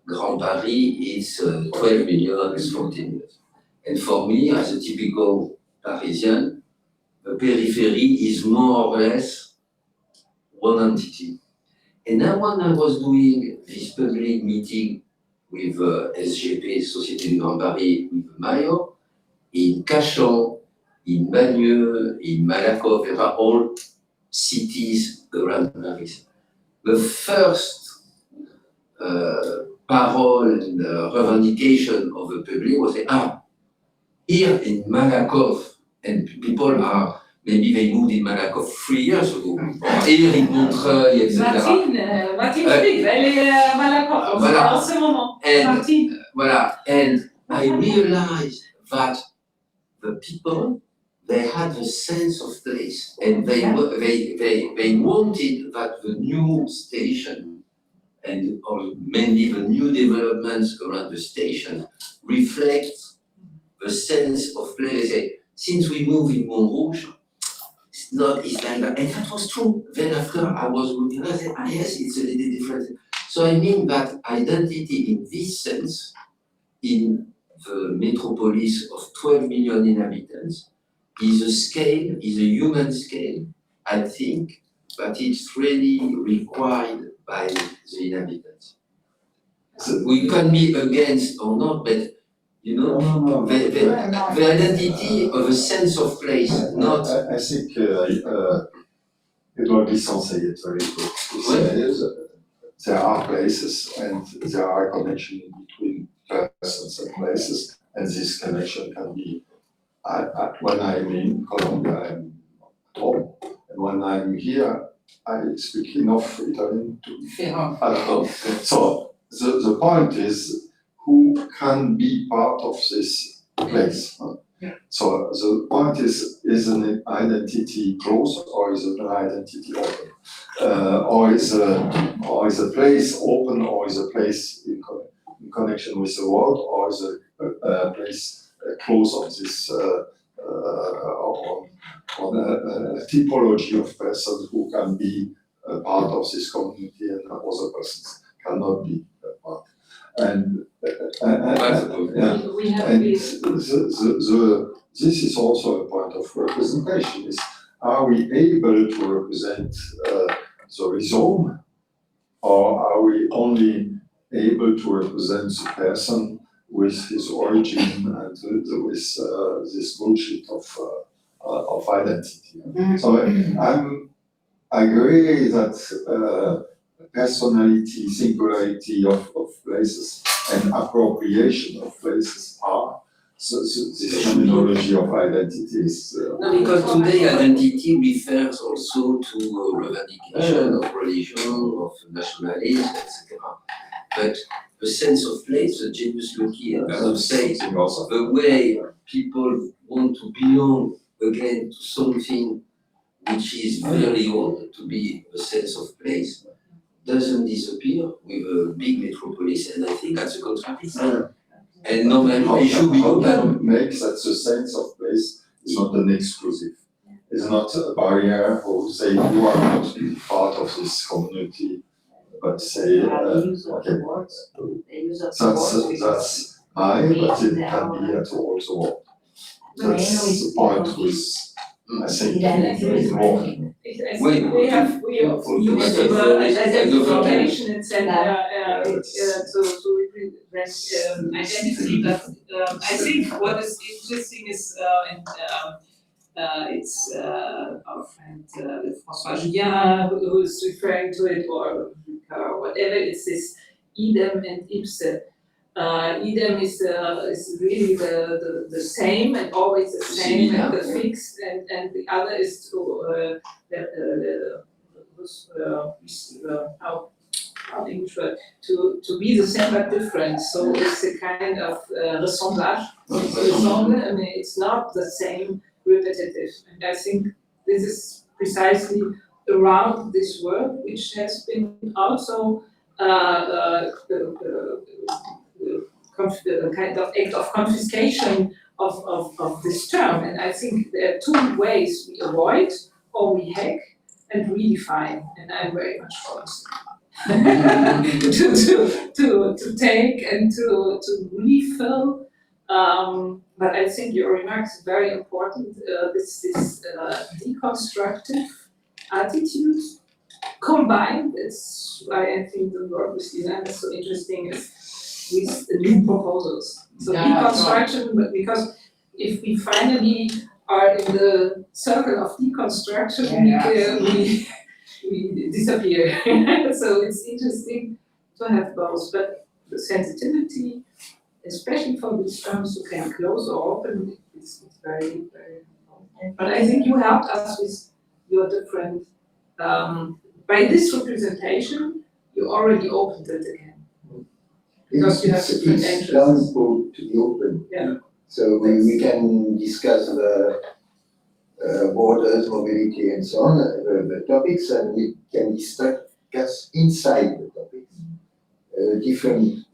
Grand Paris is 12 million, it's 14 million. And for me, as a typical Parisian, the periphery is more or less one entity. And now when I was doing this public meeting with SGP, Société du Grand Paris, with the mayor, in Cachan, in Bagneux, in Malakoff, there are all cities around Paris. The first parole and revendication of the public was here in Malakoff, and people are, maybe they moved in Malakoff 3 years ago, or here in Montreuil, etc. Martine Fried, elle est à Malakoff en ce moment. Martine. Voilà, and I realized that the people, they had a sense of place, and they wanted that the new station, and or mainly the new developments around the station, reflect the sense of place. They say, since we move in Montrouge, it's like that, and that was true. Then after I was looking, I said, yes, it's a little different. So I mean that identity in this sense, in the metropolis of 12 million inhabitants, is a scale, is a human scale, I think, but it's really required by the inhabitants. So we can be against or not, but you know, the identity of a sense of place, not. I think Edouard Glissant said it very good. He says there are places and there are connections between persons and places, and this connection can be when I'm in Colombia, I'm at home, and when I'm here, I speak enough Italian to So the point is, who can be part of this place? So the point is an identity closed, or is it an identity open? Or is a place open, or is a place in connection with the world, or is a place closed on this on a typology of persons who can be a part of this community and other persons cannot be a part. And We have and this. this is also a point of representation, is are we able to represent the rhizome, or are we only able to represent the person with his origin and with this bullshit of identity? So I agree that personality, singularity of places and appropriation of places are this terminology of identity is. No, because today identity refers also to revendication of religion, of nationalism, etc. But the sense of place, the genius loci, as I say, the way people want to belong again to something which is very old to be a sense of place, doesn't disappear with a big metropolis, and I think that's a contradiction. And normalement, it should be How can open. we make that the sense of place is not an exclusive? It's not a barrier who say you are not part of this community, but say, okay, that's I, but it can be at also. That's the point with, I think, more. I think we have used the word identification and said to represent identity, but I think what is interesting is it's our friend François Julien who is referring to it, or whatever. It's this idem and ipse. Idem is really the same and always the same and the fixed, and the other is to how English word, to be the same but different. So it's a kind of ressemblage. I mean, it's not the same, repetitive. And I think this is precisely around this work, which has been also a kind of act of confiscation of this term. And I think there are two ways: we avoid or we hack and redefine. And I'm very much for this. to take and to refill. But I think your remark is very important. This deconstructive attitude combined. It's why I think the work with Lina is so interesting. Is with the new proposals. So deconstruction, but because if we finally are in the circle of deconstruction, we disappear. So it's interesting to have both, but the sensitivity, especially for these terms who can close or open, it's very, very important. But I think you helped us with your different, by this representation, you already opened it again. Because you have different It's done to be open. Yeah. So we can discuss the borders, mobility and so on, the topics, and we can discuss inside the topics. Different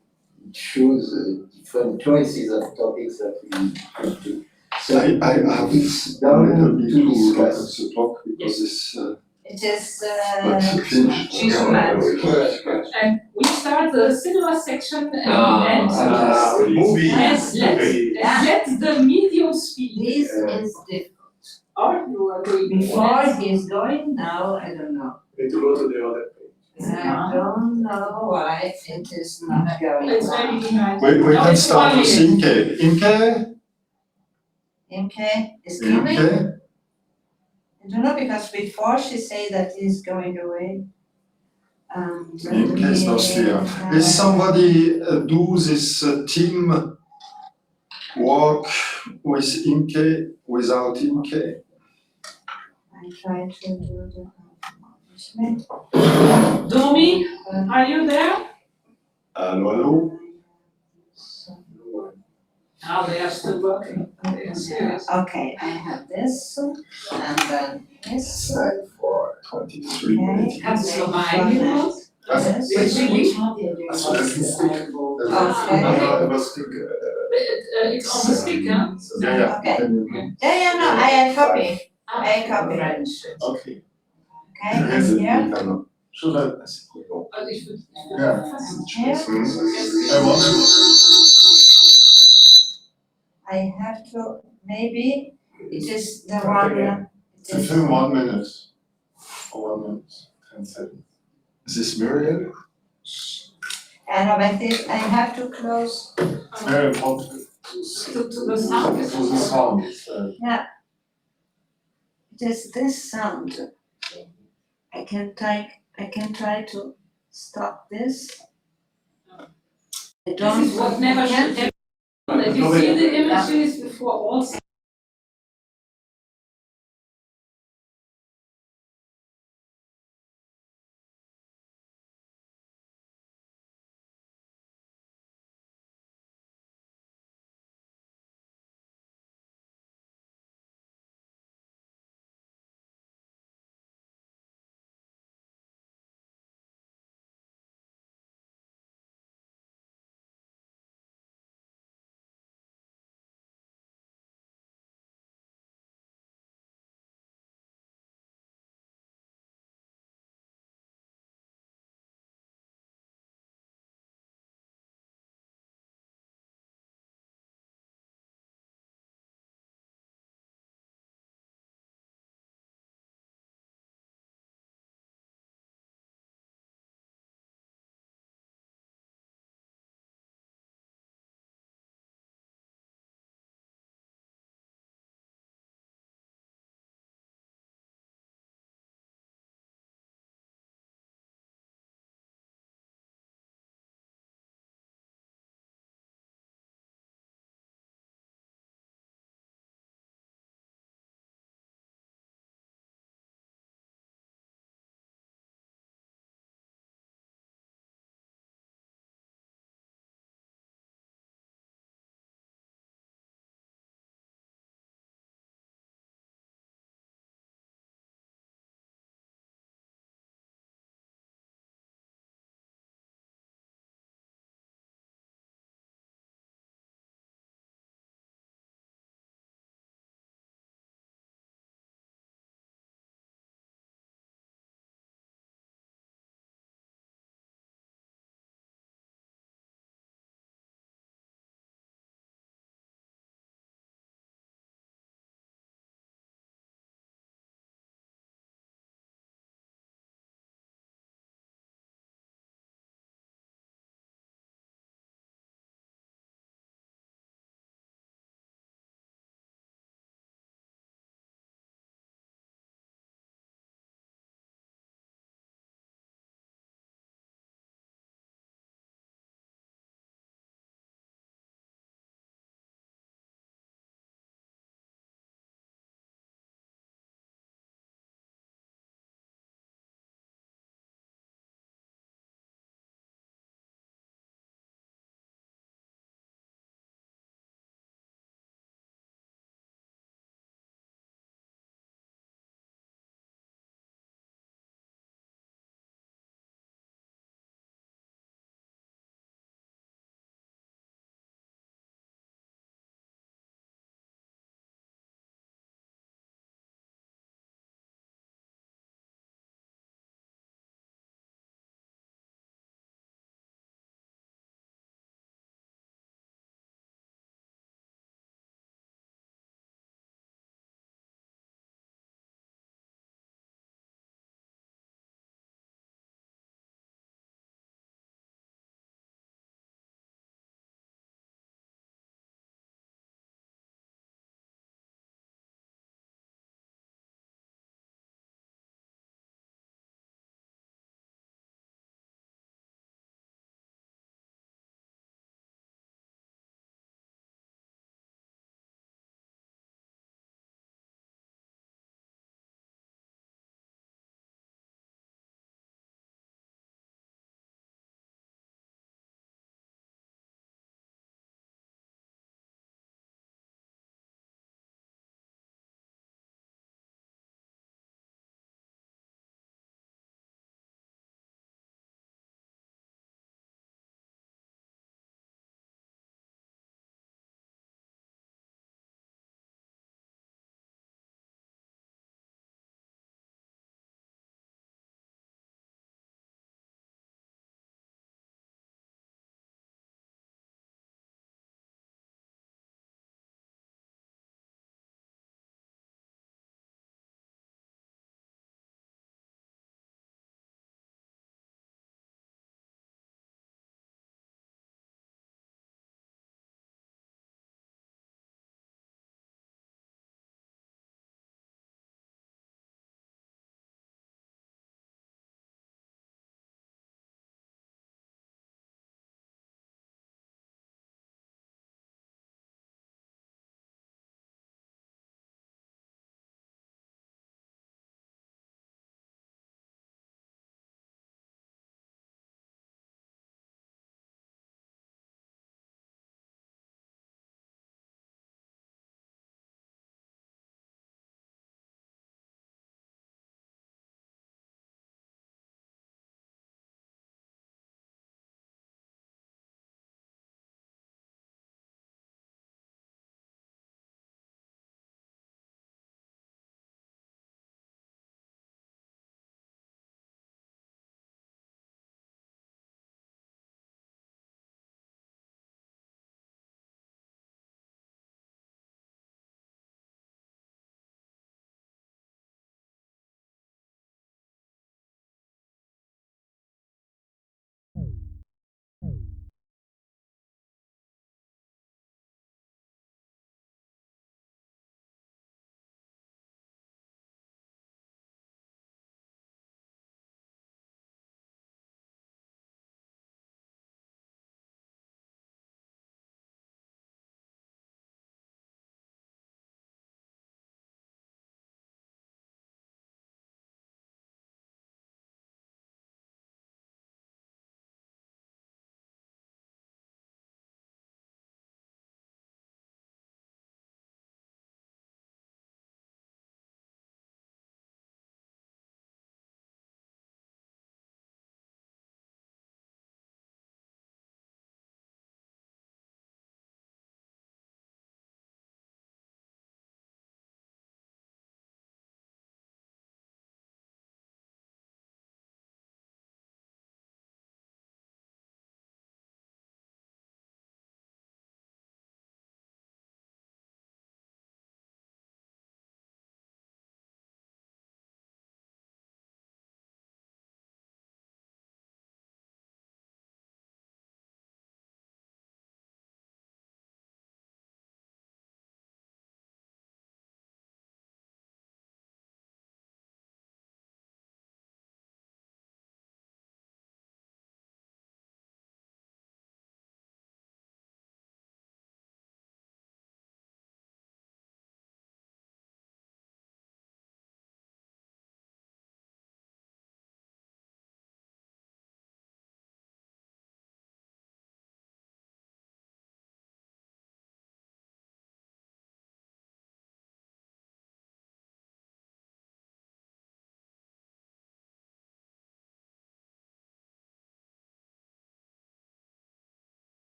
different choices of topics that we have to. So I have it's a done little bit to to discuss. the clock because it's It is but finished. she's And we start the cinema section and Movie. let the medium speak. This is difficult. Or you are going Before he's going now, I don't know. Need to go to the other page. I don't know why it is not going It's now. very behind. We No, can it's start with 1 minute. Imke. Imke is coming. Imke. I don't know, because before she said that he's going away. Imke is not here. Will somebody do this team work with Imke without Imke? I try to do the accomplishment. Domi, are you there? Hello. Now they are still working. They are serious. Okay, I have this, and then this. Time for 23 Okay. minutes. Kannst du meinen? This. Really? I was thinking, It's on the stick, huh? yeah. Okay. Can you- Yeah, no, I copy. I copy. Okay. Okay, and here. Also ich würde Ja. Here. I have to, maybe it is the one, it is. 1 minute. 1 minute, 10 seconds. Is this Miriam? And I think I have to close. Miriam, to the sound. It is this sound. I can try to stop this. I This don't. is what never should happen. That you see the images before all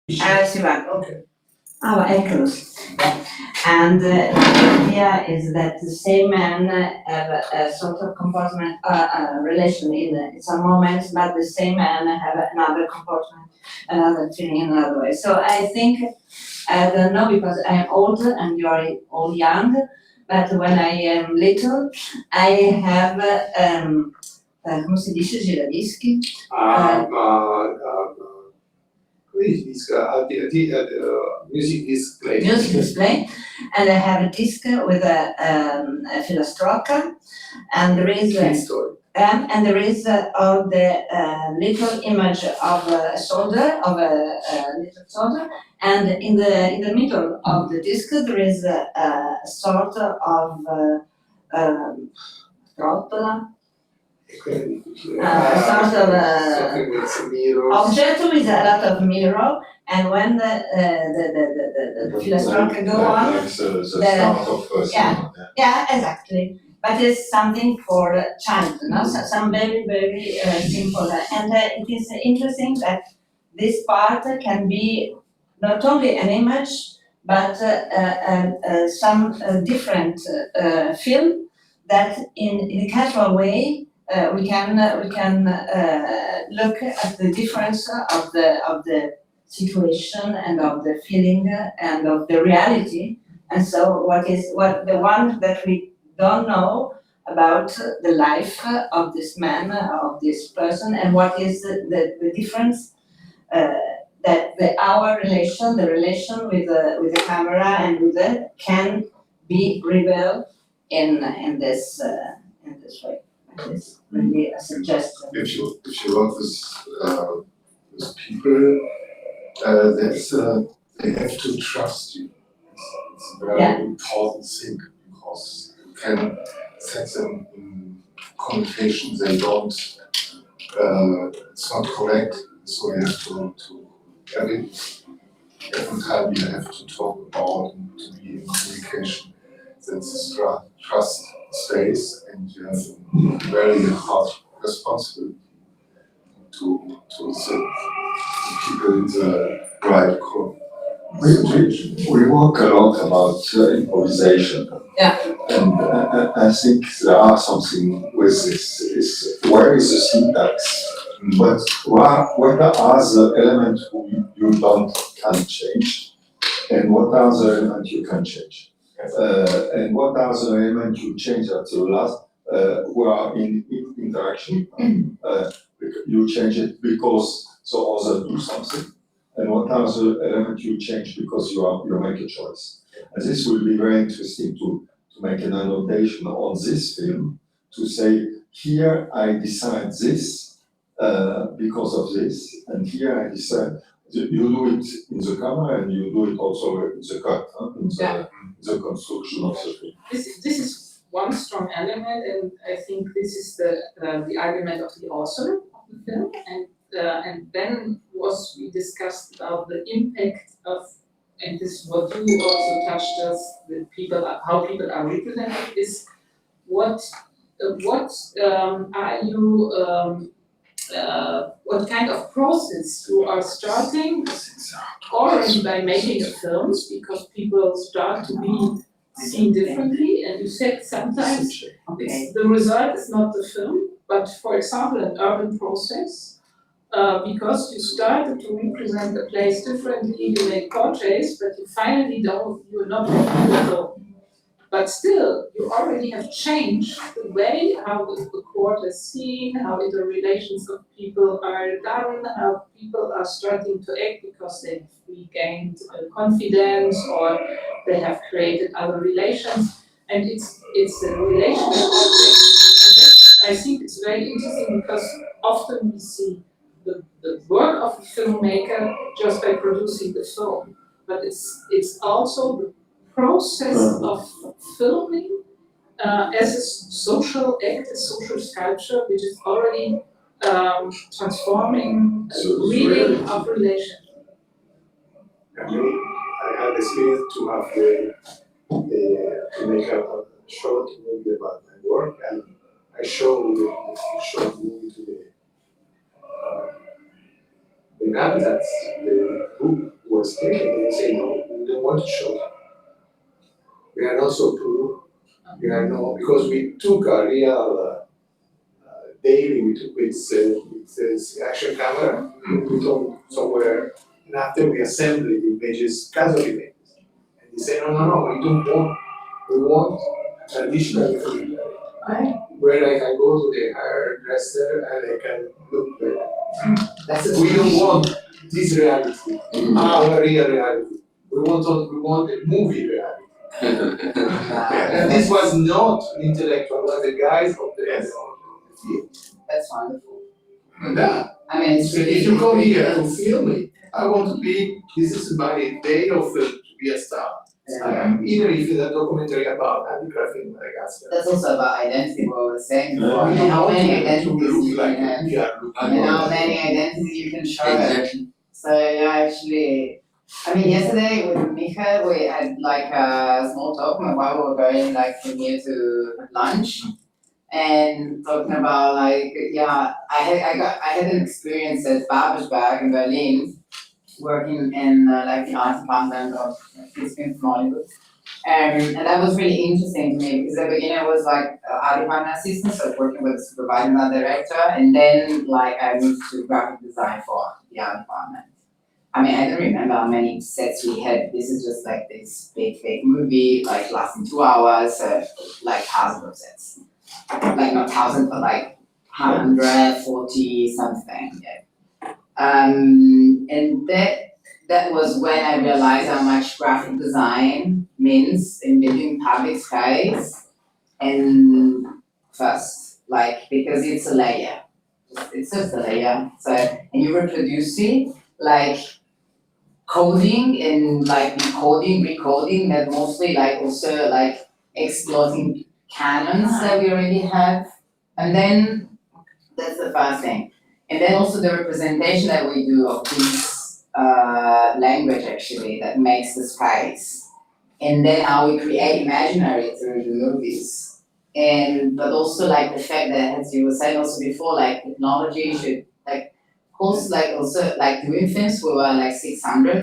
Civic. Okay. Echoes. And the idea is that the same man have a sort of comportment, relation in some moments, but the same man have another comportment, another feeling in another way. So I think, I don't know because I am old and you are all young, but when I am little, I have, come si dice, giradischi? Music display. Music display, and I have a disc with a filastrocca, and there is and there is all the little image of a soldier, of a little soldier, and in the middle of the disc there is a sort of trottola. Sort of something with some mirrors. Object with a lot of mirror, and when the filastrocca go on, Like the start of cinema. yeah, exactly. But it's something for a child, no? So some very, very simple. And it is interesting that this part can be not only an image, but some different film that in a casual way we can look at the difference of the situation and of the feeling and of the reality. And so what the one that we don't know about the life of this man, of this person, and what is the difference that our relation, the relation with the camera and with it, can be revealed in this way. It's really a suggestion. If you work with people, they have to trust you. It's a very important thing because you can set them in communication they don't. It's not correct. So you have to every time you have to talk about and to be in communication. That's trust stays, and you have a very hard responsibility to set people in the right core. We work a lot about improvisation. Yeah. And I think there are something with this. Is where is the syntax? But what are the elements you can't change, and what are the elements you can change? And what are the elements you change at the last, who are in interaction? You change it because so others do something. And what are the elements you change because you make a choice? And this will be very interesting to make an annotation on this film, to say, here I decide this because of this, and here I decide. You do it in the camera and you do it also in the cut, in the construction of the film. This is one strong element, and I think this is the argument of the author of the film. And then we discussed about the impact of, and this is what you also touched us, the people, how people are represented, is what are you what kind of process you are starting already by making a film, because people start to be seen differently, and you said sometimes the result is not the film, but for example an urban process, because you started to represent the place differently, you make portraits, but you finally you're not making the film. But still, you already have changed the way how the court is seen, how the relations of people are done, how people are starting to act because they've regained confidence or they have created other relations. And it's a relational object. And that, I think it's very interesting because often we see the work of the filmmaker just by producing the film. But it's also the process of filming as a social act, a social sculpture, which is already transforming reading of relation. I had the experience to have to make a short movie about my work, and I showed the short movie to the inhabitants, the group, was taken, they say, no, we don't want to show that. We are not so poor. We are not, because we took a real daily, we took with action camera, we put on somewhere, and after we assembled the images, casual images. And they say, no, we don't want, we want traditional imagery. Where I can go to the hairdresser and I can look better. We don't want this reality, our real reality. We want a movie reality. And this was not intellectual, it was the guys of the field. That's wonderful. Yeah. I mean, it's So really. if you come here and film me, I want to be, this is my day to be a star. Even if it's a documentary about handicrafting in Madagascar. That's also about identity, what we were saying before. We I mean, don't how want many to identities look you like can have. we are looking. And how many identities you can show. Exactly. So yeah, actually, I mean, yesterday with Micha, we had like a small talk while we were going like from here to lunch, and talking about like I had an experience at Babelsberg in Berlin, working in like the art department of Christian from Hollywood. And that was really interesting to me because at the beginning I was like art department assistant, so working with the supervisor and the director, and then like I moved to graphic design for the art department. I mean, I don't remember how many sets we had. This is just like this big movie, like lasting 2 hours, like thousands of sets. Like not thousands, but like 140 something. Yeah. And that was when I realized how much graphic design means in building public space. And first, like because it's a layer. It's just a layer. So and you reproduce it like coding and like recoding that mostly like also like exploiting canons that we already have. And then that's the first thing. And then also the representation that we do of this language actually that makes the space. And then how we create imaginary through the movies. And but also like the fact that, as you were saying also before, like technology should like of course like also like doing films we were like 600